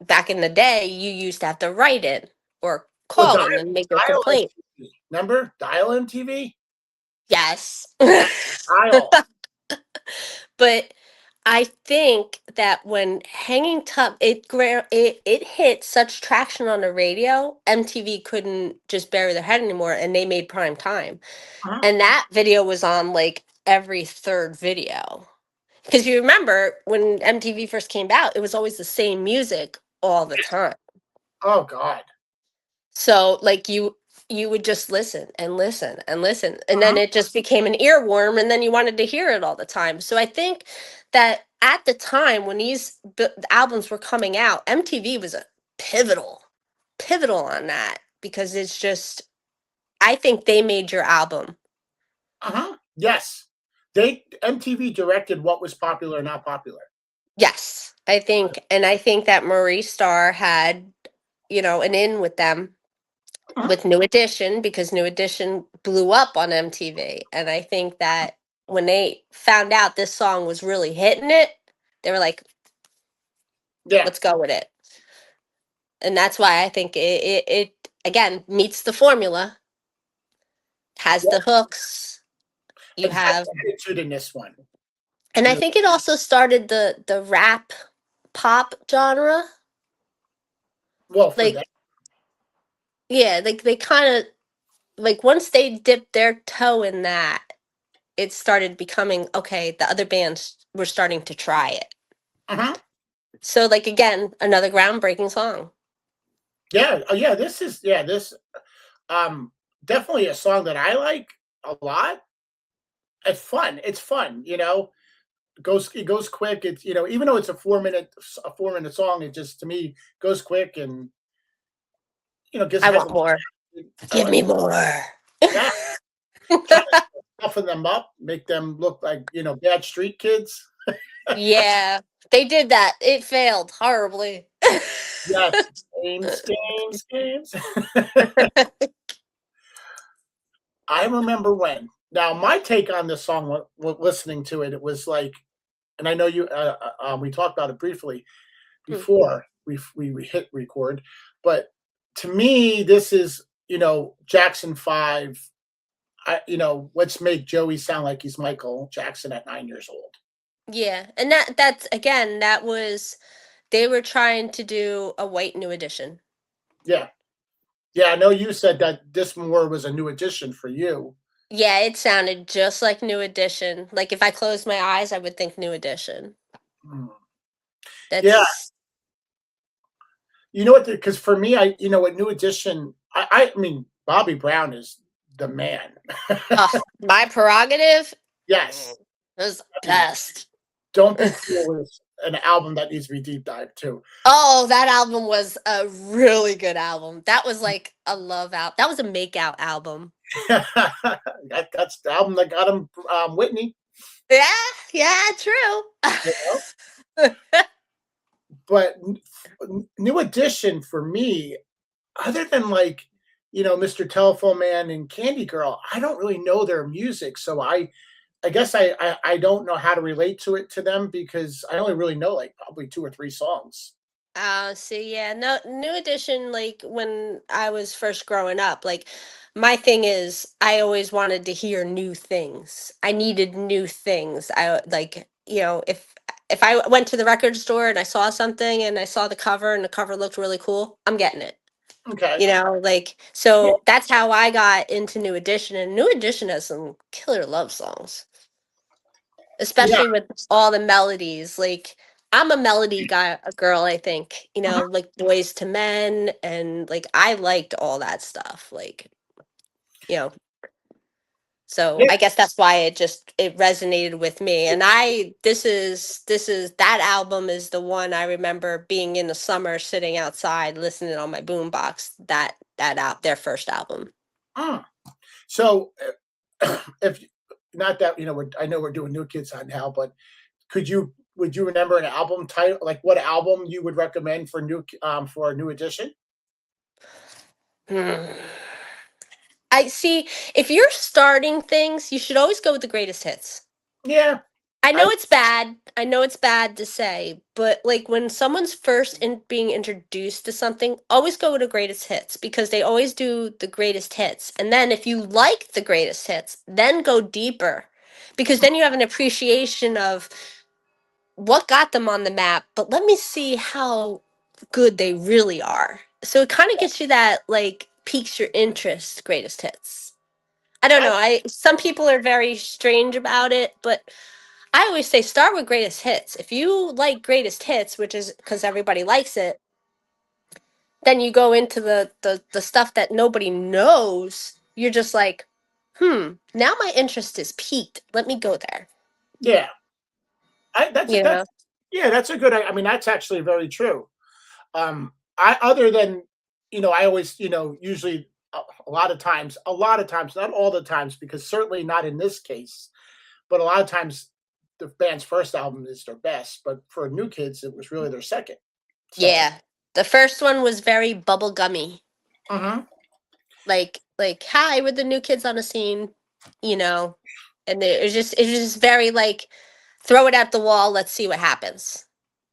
back in the day, you used to have to write in or Well, call in and make your Dial complaint. MTV. Remember Dial MTV? Yes. Dial. But I think that when Hanging Tough, it hit such traction on the radio, MTV couldn't just bury their head anymore, and they made prime time. Uh-huh. And that video was on like every third video. Because you remember when MTV first came out, it was always the same music all the time. Oh God. So like you would just listen and listen and listen, and then Uh-huh. it just became an earworm, and then you wanted to hear it all the time. So I think that at the time when these albums were coming out, MTV was pivotal, pivotal on that because it's just, I think they made your album. Yes, MTV directed what was popular and not popular. Yes, I think that Maurice Starr had, an in with them Uh-huh. with New Edition because New Edition blew up on MTV. And I think that when they found out this song was really hitting it, they were like, Yeah, let's go with it. And that's why I think it again meets the formula, has yeah. the hooks, you It has have, attitude in this one. and You I know, think it also started the rap pop genre. well, for Like, that. yeah, like they kind of, like once they dipped their toe in that, it started becoming okay, the other bands were starting to try it. Uh-huh. So like again, another groundbreaking song. Yeah, yeah. This um definitely a song that I like a lot. It's fun. It's fun. It goes quick. It's even though it's a 4 minute song, it just to me goes quick and just I has want a more. I Give like me more. yeah, trying to toughen them up, make them look like bad street kids. Yeah, they did that. It failed horribly. Yes, games, games, games. I remember when. Now, my take on this song, listening to it, it was like, and I know we talked about it briefly Hmm. before we hit record, but to me, this is Jackson 5. Let's make Joey sound like he's Michael Jackson at 9 years old. Yeah, and that's again, that was, they were trying to do a white New Edition. Yeah, yeah. I know you said that this more was a new addition for you. Yeah, it sounded just like New Edition. Like if I closed my eyes, I would think New Edition. Mm. Yeah, That's you know what? Because for me, with New Edition, I mean, Bobby Brown is the man. my prerogative. Yes, It was the I mean, best. Don't Be Fooled is an album that needs to be deep dived too. Oh, that album was a really good album. That was like a love out. That was a makeout album. That's the album that got him Whitney. Yeah, yeah, true. You know? But New Edition for me, other than like Mr. Telephone Man and Candy Girl, I don't really know their music, so I guess I don't know how to relate to them because I only really know like probably 2 or 3 songs. See, yeah, no, New Edition. Like when I was first growing up, like my thing is, I always wanted to hear new things. I needed new things. I like, if I went to the record store and I saw something and I saw the cover and the cover looked really cool, I'm getting it. Okay. Like Yeah. so that's how I got into New Edition, and New Edition has some killer love songs, Yeah. especially with all the melodies. Like I'm a melody guy, a girl. I think Uh-huh. like Boys to Men, and like I liked all that stuff. Like you know, so Yeah. I guess that's why it resonated with me. And this is that album is the one I remember being in the summer, sitting outside, listening on my boombox. That out their first album. Mm. So, if not that I know we're doing New Kids on now, but would you remember an album title, like what album you would recommend for a New Edition? Hmm. I see. If you're starting things, you should always go with the greatest hits. Yeah, I I know it's bad. I know it's bad to say, but like when someone's first in being introduced to something, always go with the greatest hits because they always do the greatest hits. And then if you like the greatest hits, then go deeper because then you have an appreciation of what got them on the map, but let me see how good they really are. So it kind of gets you that like piques your interest, greatest hits. I don't I know. I Some people are very strange about it, but I always say start with greatest hits. If you like greatest hits, which is because everybody likes it, then you go into the stuff that nobody knows. You're just like, now my interest is peaked. Let me go there. yeah, I You know? that's yeah, that's a good. I mean, that's actually very true. other than, I always, usually a lot of times, not all the times, because certainly not in this case, but a lot of times the band's first album is their best, but for New Kids, it was really their second. So, Yeah. The first one was very bubblegummy. mhm, Like hi, we're the new kids on the scene, you know. And it was just very like throw it at the wall, let's see what happens.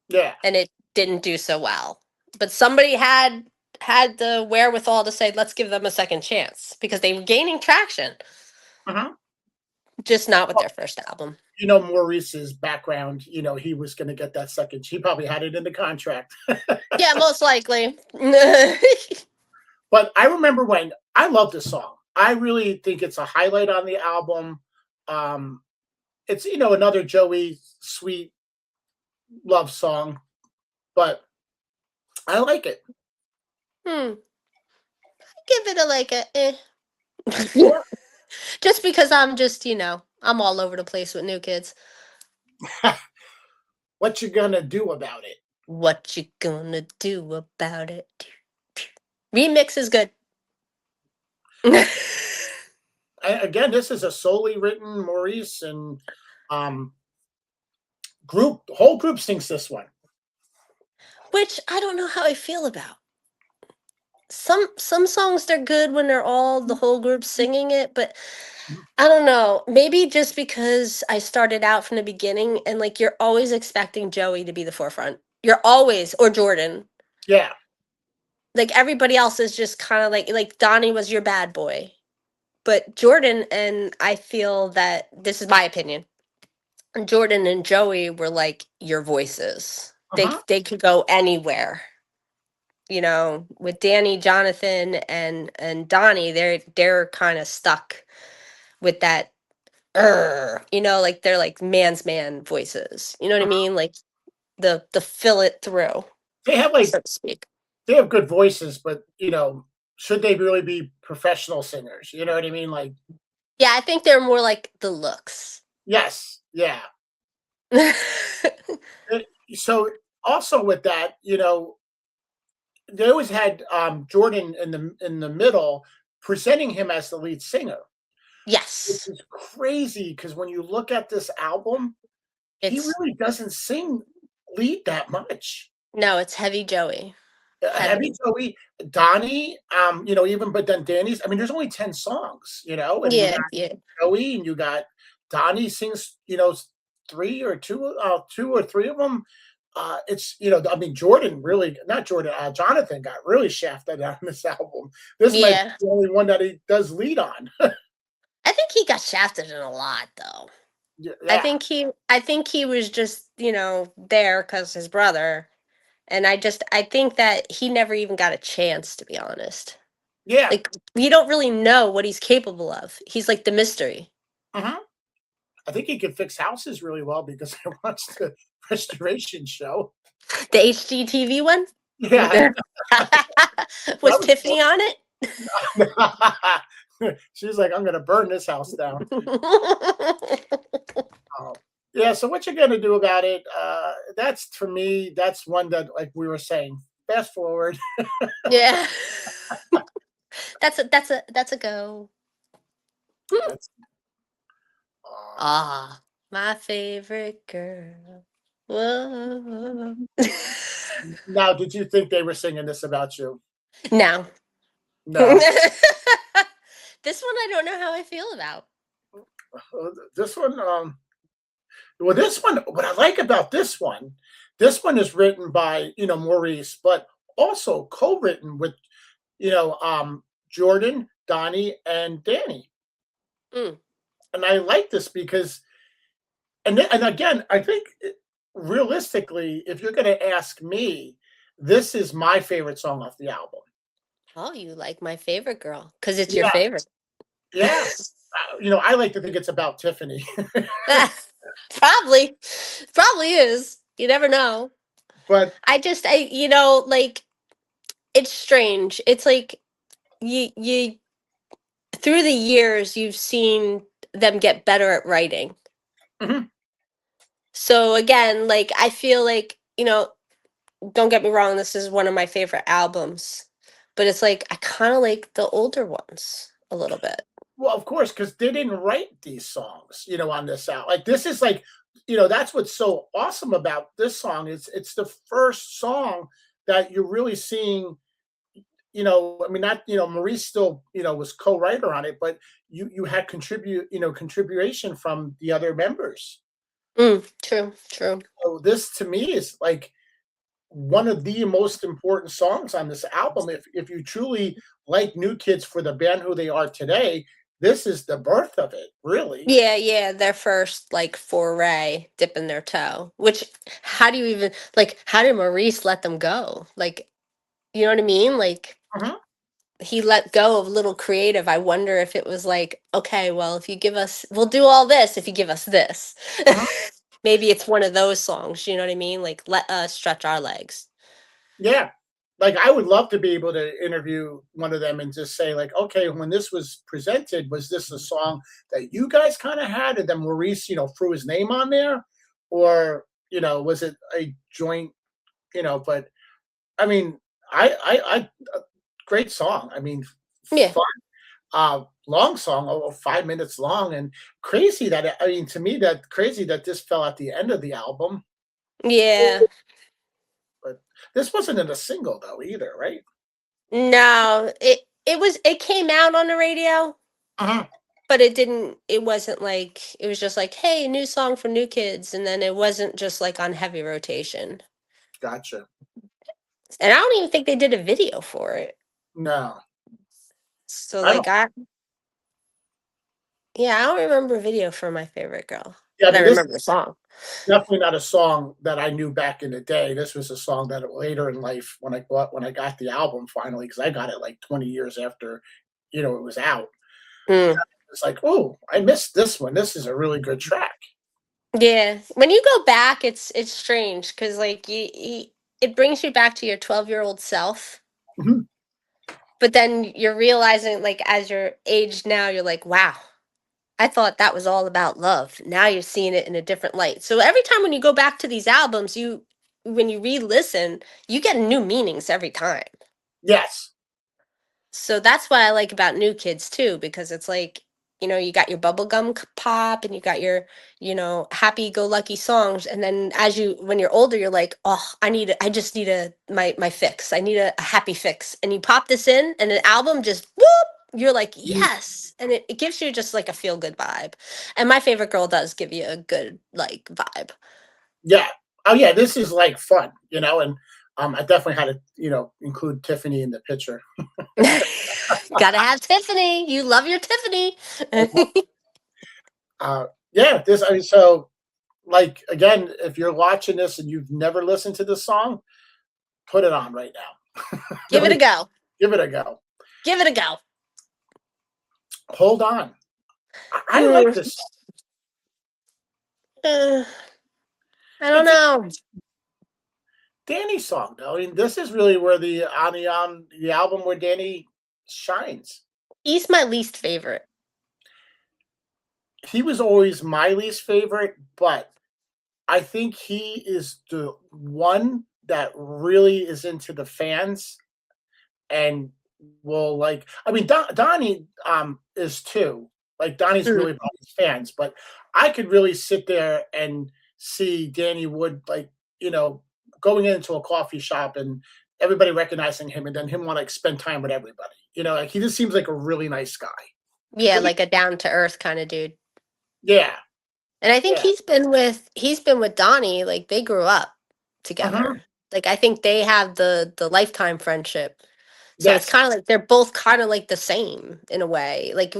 yeah, And it didn't do so well. But somebody had the wherewithal to say, let's give them a second chance because they were gaining traction, mhm. just not with Well, their first album. Maurice's background, he was going to get that second. He probably had it in the contract. Yeah, most likely. But I remember when I love this song. I really think it's a highlight on the album. Um, it's another Joey sweet love song, but I like it. Hmm. Give it a like a Yeah. just because I'm all over the place with new kids. What you gonna do about it? What you gonna do about it? Remix is good. Again, this is a solely written Maurice and um, group. The whole group sings this one. Which I don't know how I feel about. Some songs they're good when they're all the whole group singing it, but I don't know. Maybe just because I started out from the beginning and like you're always expecting Joey to be the forefront. You're always or Jordan. Yeah. Like everybody else is just kind of like Donnie was your bad boy. But Jordan and I feel that this is my opinion. Jordan and Joey were like your voices. They Uh-huh. they could go anywhere. With Danny, Jonathan, and Donnie, they're kind of stuck with that. Like they're like man's man voices. You know what I Uh-huh. mean? Like the fill it through, They have so to speak. good voices, but should they really be professional singers? You know what I mean? Like, Yeah, I think they're more like the looks. yes, yeah. Uh, So also with that, they always had Jordan in the middle presenting him as the lead singer, which Yes, is crazy because when you look at this album, he it's really doesn't sing lead that much. no, it's heavy Joey, Heavy heavy. Joey, Donnie, even but then Danny's. I mean, there's only 10 songs, and you got Yeah, yeah, Joey and you got Donnie sings, three or two or three of them. It's I mean, Jordan really not Jordan. Jonathan got really shafted on this album. This might be yeah. the only one that he does lead on. I think he got shafted in a lot though. I Yeah, think he was just there because his brother, and I think that he never even got a chance to be honest. yeah. Like we don't really know what he's capable of. He's like the mystery. Uh-huh. I think he could fix houses really well because I watched the restoration show. The HGTV one Yeah, was that was Tiffany on it. She's like, I'm gonna burn this house down. Oh, yeah. So what you gonna do about it? That's for me. That's one that, like we were saying, fast forward. Yeah, that's a go. That's uh, Ah, my favorite girl. Whoa. now. Did you think they were singing this about you? No. No. This one I don't know how I feel about. This one. Well, this one. What I like about this one is written by Maurice, but also co-written with Jordan, Donnie, and Danny. Mm. And I like this because and again, I think realistically, if you're going to ask me, this is my favorite song off the album. Oh, you like my favorite girl because it's your Yeah, favorite. yeah. I like to think it's about Tiffany, Probably, probably is. You never know. but Like it's strange. It's like you through the years you've seen them get better at writing. mhm, So again, like I feel like don't get me wrong, this is one of my favorite albums, but it's like I kind of like the older ones a little bit. Well, of course, because they didn't write these songs, on this out. Like this is like, that's what's so awesome about this song is it's the first song that you're really seeing. I mean, not Maurice still was co-writer on it, but you had contribution from the other members. True, true. So this to me is like one of the most important songs on this album. If you truly like New Kids for the band who they are today, this is the birth of it, really. Yeah, yeah, their first like foray, dipping their toe. Which, how do you even like? How did Maurice let them go? Like, you know what I mean? Like, Mhm, he let go of Little Creative. I wonder if it was like, okay, well, if you give us, we'll do all this if you give us this. mhm. Maybe it's one of those songs. You know what I mean? Like, let us stretch our legs. Yeah. Like I would love to be able to interview one of them and just say, like, okay, when this was presented, was this a song that you guys kind of had, and then Maurice, threw his name on there, or was it a joint? But I mean, I great song. I mean, Yeah, fun, long song, over 5 minutes long, and crazy that I mean, to me, that crazy that this fell at the end of the album. yeah. But this wasn't in a single though either, right? No, it came out on the radio, Uh-huh. but it didn't. It wasn't like it was just like, hey, new song for New Kids, and then it wasn't just like on heavy rotation. Gotcha. And I don't even think they did a video for it. No, So I like don't. yeah, I don't remember a video for My Favorite Girl, Yeah, I but I mean, this remember the is song. definitely not a song that I knew back in the day. This was a song that later in life when I got the album finally, because I got it like 20 years after, it was out. Mm. It's like, oh, I missed this one. This is a really good track. Yeah, when you go back, it's strange because like it brings you back to your 12-year-old self, Mhm. but then you're realizing like as you're aged now, you're like, wow, I thought that was all about love. Now you're seeing it in a different light. So every time when you go back to these albums, when you re-listen, you get new meanings every time. Yes. So that's what I like about New Kids too, because it's like, you got your bubblegum pop and you got your, happy go lucky songs. And then when you're older, you're like, oh, I just need my fix. I need a happy fix. And you pop this in and an album just whoop, you're like, Mhm. yes. And it gives you just like a feel good vibe. And My Favorite Girl does give you a good like vibe. Yeah. Oh yeah, this is like fun, and I definitely had to, include Tiffany in the picture. Gotta have Tiffany. You love your Tiffany. Yeah, this I mean, so like again, if you're watching this and you've never listened to this song, put it on right now. Give it Really a go. give it a go. Give it a go. Hold on. I like Hmm. this. Uh, I don't It's a know. Danny song though. I mean, this is really where the album where Danny shines. He's my least favorite. He was always my least favorite, but I think he is the one that really is into the fans and will like. I mean, Donnie is too. Like Donnie's Mm. really about his fans, but I could really sit there and see Danny Wood like you know going into a coffee shop and everybody recognizing him, and then him want to like, spend time with everybody. Like he just seems like a really nice guy. Yeah, Really, like a down to earth kind of dude. yeah, And I think yeah. he's been with Donnie, like they grew up Mhm. together. Like I think they have the lifetime friendship. So it's Yes. kind of like they're both kind of like the same in a way. Like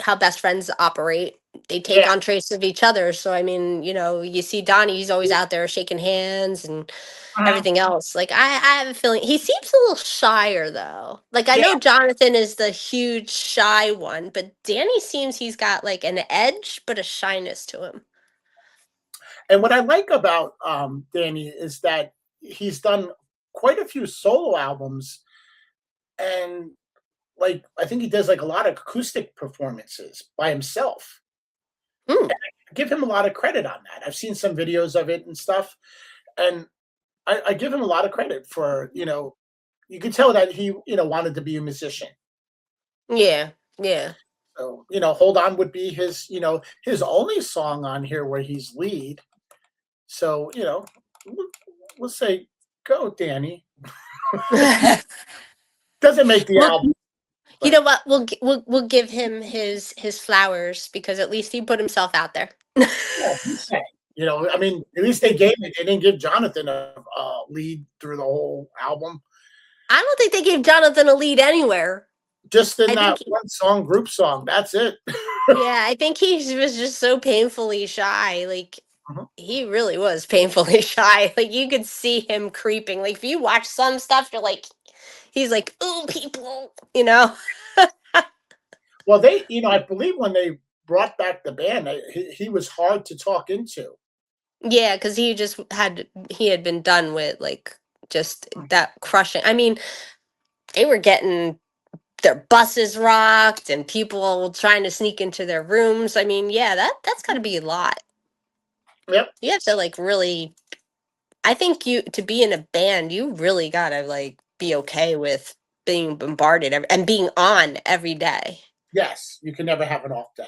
how best friends operate. They take Yeah. on traits of each other. So I mean, you see Donnie, he's always out there shaking hands and Mhm. everything else. Like I have a feeling he seems a little shyer though. Like I Yeah. know Jonathan is the huge shy one, but Danny seems he's got like an edge but a shyness to him. And what I like about Danny is that he's done quite a few solo albums, and like I think he does like a lot of acoustic performances by himself. Hmm. I give him a lot of credit on that. I've seen some videos of it and stuff, and I give him a lot of credit for, you could tell that he, wanted to be a musician. Yeah, yeah. So, Hold On would be his only song on here where he's lead. So, we'll, we'll say, go, Danny. Doesn't make the Well, album, you but know what? We'll give him his flowers because at least he put himself out there. yeah, he sang. I mean, at least they gave it. They didn't give Jonathan a lead through the whole album. I don't think they gave Jonathan a lead anywhere. Just in I think that one song, group song. That's it. yeah, I think he was just so painfully shy. Like Mhm. he really was painfully shy. Like you could see him creeping. Like if you watch some stuff, you're like, he's like, "Oh, people," you know. Well, I believe when they brought back the band, he was hard to talk into. Yeah, because he had been done with like just that crushing. I mean, they were getting their buses rocked and people trying to sneak into their rooms. I mean, yeah, that's got to be a lot. Yep. You have to like really. I think you to be in a band, you really gotta like be okay with being bombarded and being on every day. Yes, you can never have an off day.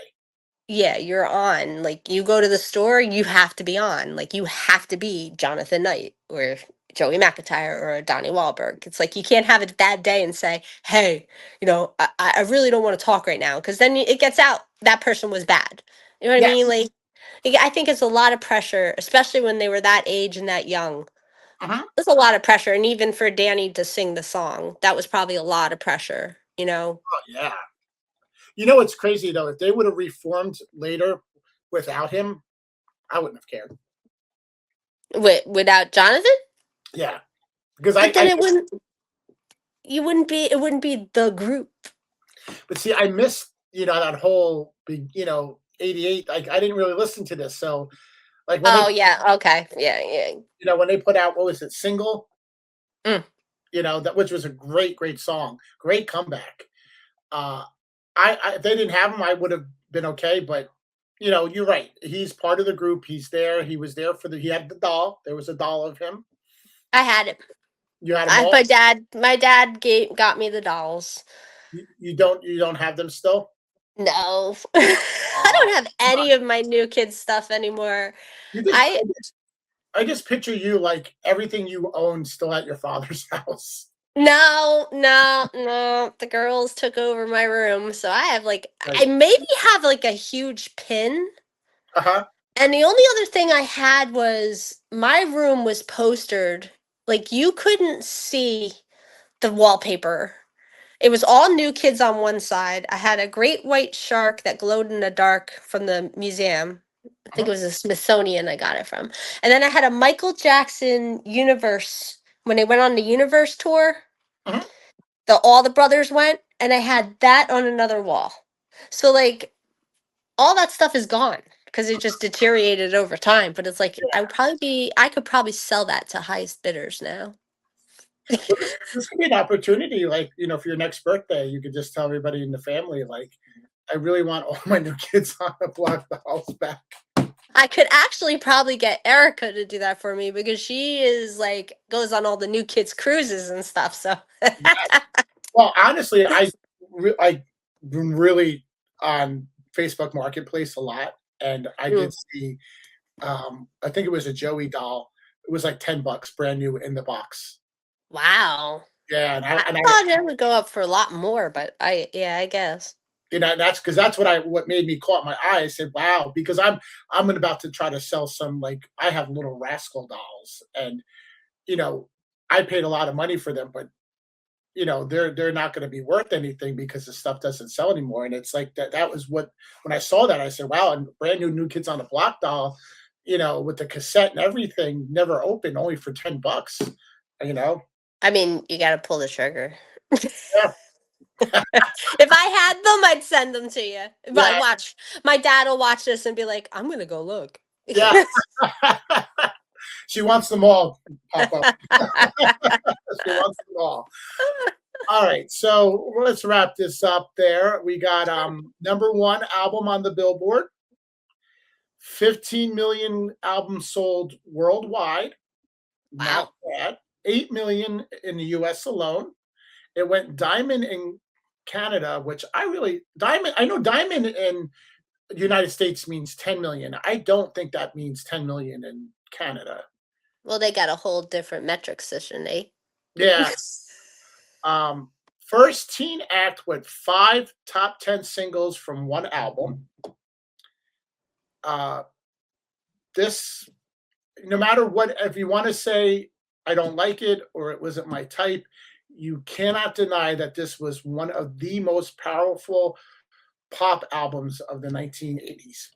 Yeah, you're on. Like you go to the store, you have to be on. Like you have to be Jonathan Knight or Joey McIntyre or Donnie Wahlberg. It's like you can't have a bad day and say, "Hey, I really don't want to talk right now," because then it gets out that person was bad. You know what I mean? Yes. Like, I think it's a lot of pressure, especially when they were that age and that young. Uh-huh. There's a lot of pressure, and even for Danny to sing the song, that was probably a lot of pressure. You know, Oh, yeah. You know what's crazy though? If they would have reformed later without him, I wouldn't have cared. without Jonathan, Yeah, because but then it wouldn't. You wouldn't be. It wouldn't be the group. but see, I missed that whole big '88. Like I didn't really listen to this, so like when Oh yeah. Okay. Yeah. Yeah. when they put out what was it single, Mm. that which was a great song, great comeback. Uh, if they didn't have him, I would have been okay. But you're right. He's part of the group. He's there. He was there he had the doll. There was a doll of him. I had it. You had them all. My dad got me the dolls. You don't have them still. No, I Oh, don't have come on. any of my new kids stuff anymore. You just I I just picture you like everything you own still at your father's house. No, no, no. The girls took over my room, so I have like I Like, maybe have like a huge pin. uh-huh. And the only other thing I had was my room was postered. Like you couldn't see the wallpaper. It was all new kids on one side. I had a great white shark that glowed in the dark from the museum. I think Uh-huh. it was the Smithsonian I got it from. And then I had a Michael Jackson Universe when they went on the Universe tour. Uh-huh. All the brothers went, and I had that on another wall. So like all that stuff is gone because it just deteriorated over time. But it's like I could probably sell that to highest bidders now. Well, this could be an opportunity, like, for your next birthday, you could just tell everybody in the family, like, I really want all my new kids on the block the house back. I could actually probably get Erica to do that for me because she is like goes on all the new kids cruises and stuff. So Yes. Well, honestly, I've been really on Facebook Marketplace a lot, and I Mm. did see, I think it was a Joey doll. It was like $10, brand new in the box. Wow. Yeah, I and thought it would go up for a lot more, but I guess. that's because that's what made me caught my eye. I said, "Wow," because I'm about to try to sell some, like, I have little rascal dolls, and you know I paid a lot of money for them, but they're not going to be worth anything because the stuff doesn't sell anymore. And it's like that was what when I saw that I said, "Wow!" And brand new Kids on the Block doll, with the cassette and everything, never opened, only for $10. You know, I mean, you got to pull the trigger. yeah, If I had them, I'd send them to you. But yeah, watch, my dad will watch this and be like, "I'm gonna go look." yeah. She wants them all, Papa. She wants them all. All right, so let's wrap this up there. We got number one album on the Billboard, 15 million albums sold worldwide. Not Wow. bad. 8 million in the US alone. It went diamond in Canada, which I know diamond in the United States means 10 million. I don't think that means 10 million in Canada. Well, they got a whole different metric system, eh? Yeah. Um, First teen act with 5 top 10 singles from one album. Uh, this, no matter what, if you want to say, I don't like it or it wasn't my type, you cannot deny that this was one of the most powerful pop albums of the 1980s.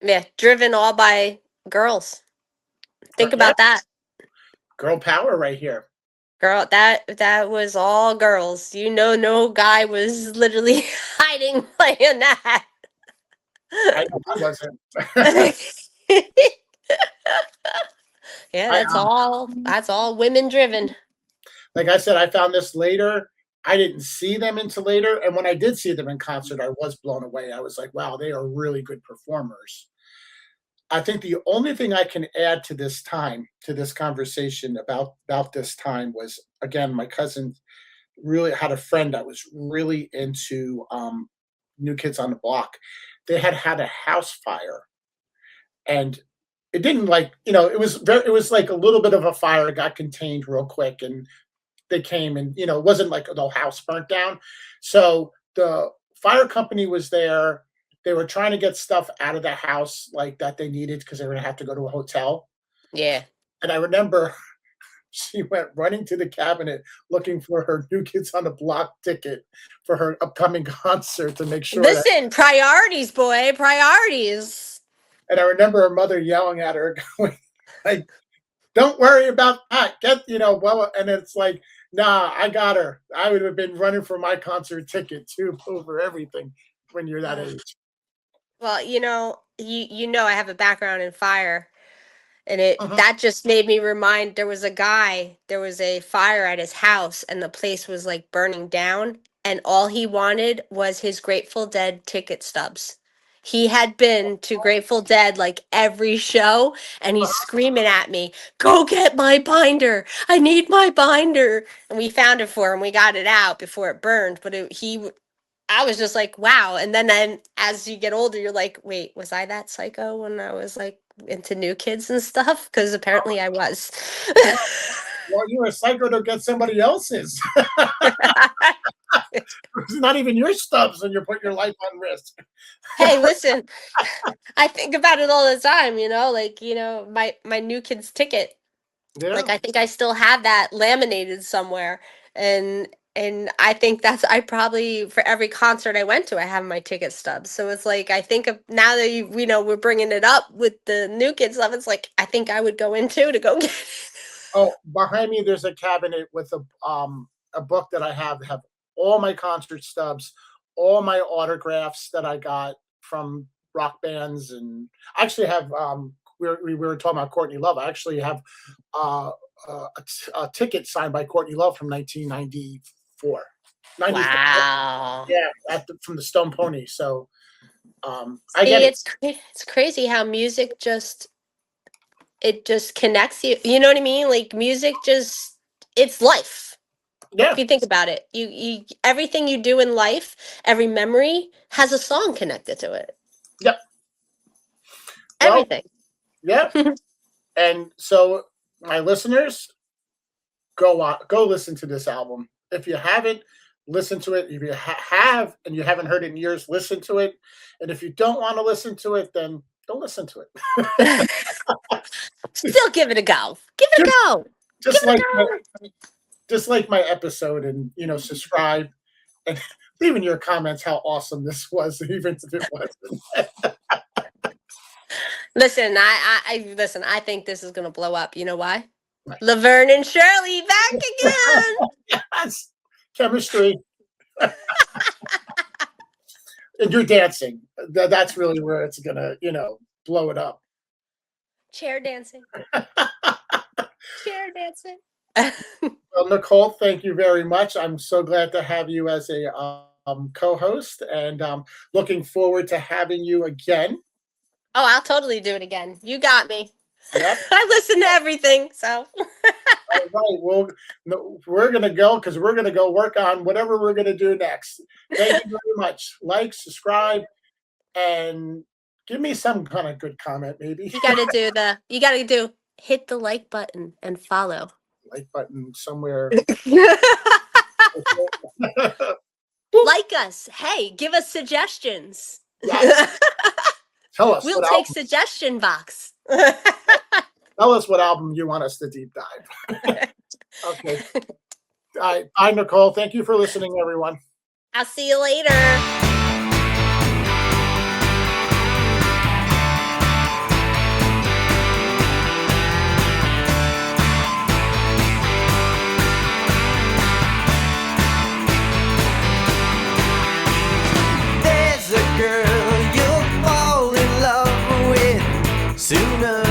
Yeah, driven all by girls. Think Yeah, about that. girl power right here. Girl, that was all girls. You know, no guy was literally hiding playing that. I know I wasn't. Yeah, I that's all women driven. Like I said, I found this later. I didn't see them until later, and when I did see them in concert, I was blown away. I was like, "Wow, they are really good performers." I think the only thing I can add to this time, to this conversation about this time, was again my cousin really had a friend that was really into New Kids on the Block. They had a house fire, and it didn't like it was like a little bit of a fire. It got contained real quick, and they came and it wasn't like the house burnt down. So the fire company was there. They were trying to get stuff out of the house like that they needed because they were gonna have to go to a hotel. Yeah. And I remember she went running to the cabinet looking for her New Kids on the Block ticket for her upcoming concert to make sure that. Listen, priorities, boy, priorities. And I remember her mother yelling at her, going, like, "Don't worry about that. Get well." And it's like, nah, I got her. I would have been running for my concert ticket too over everything when you're that age. Well, you know I have a background in fire, and it Uh-huh. that just made me remind there was a fire at his house and the place was like burning down, and all he wanted was his Grateful Dead ticket stubs. He had been to Grateful Dead like every show, and he's screaming at me, "Go get my binder. I need my binder." And we found it for him. We got it out before it burned, but I was just like, wow. And then as you get older, you're like, wait, was I that psycho when I was like into New Kids and stuff? Because apparently I was. Well, you're a psycho to get somebody else's. It's not even your stubs, and you put your life on risk. Hey, listen, I think about it all the time, like, my New Kids ticket. Yeah. Like I think I still have that laminated somewhere. And I think I probably for every concert I went to I have my ticket stubs. So it's like I think of now that we're bringing it up with the New Kids stuff, it's like I think I would go into to go get it. Oh, behind me, there's a cabinet with a book that I have all my concert stubs, all my autographs that I got from rock bands, and I actually have we were talking about Courtney Love. I actually have uh, a ticket signed by Courtney Love from 1994. 94. Wow. Yeah, from the Stone Pony. So I get See, it. it's crazy how music just it just connects you. You know what I mean? Like music just it's life. If Yeah. you think about it, you everything you do in life, every memory has a song connected to it. Yep. Well, Everything. yeah. And so my listeners, go listen to this album. If you haven't, listen to it. If you have and you haven't heard it in years, listen to it. And if you don't want to listen to it, then don't listen to it. Still give it a go. Give it a just, go. Give just it like a my, go. just like my episode, and subscribe and leave in your comments how awesome this was, even if it wasn't. Listen, I listen. I think this is gonna blow up. You know why? Laverne and Shirley back again. Yes, chemistry, and you're dancing. That's really where it's gonna, blow it up. Chair dancing. Chair dancing. Well, Nicole, thank you very much. I'm so glad to have you as a co-host, and looking forward to having you again. Oh, I'll totally do it again. You got me. Yep. I listen to everything, so. All right. Well, no, we're gonna go because we're gonna go work on whatever we're gonna do next. Thank you very much. Like, subscribe, and give me some kind of good comment, maybe. You gotta do hit the like button and follow. Like button somewhere. Like us. Hey, give us suggestions. Yes. Tell us We'll what take album. suggestion box. Tell us what album you want us to deep dive. Okay. All right. Bye, Nicole. Thank you for listening, everyone. I'll see you later. There's a girl you'll fall in love with sooner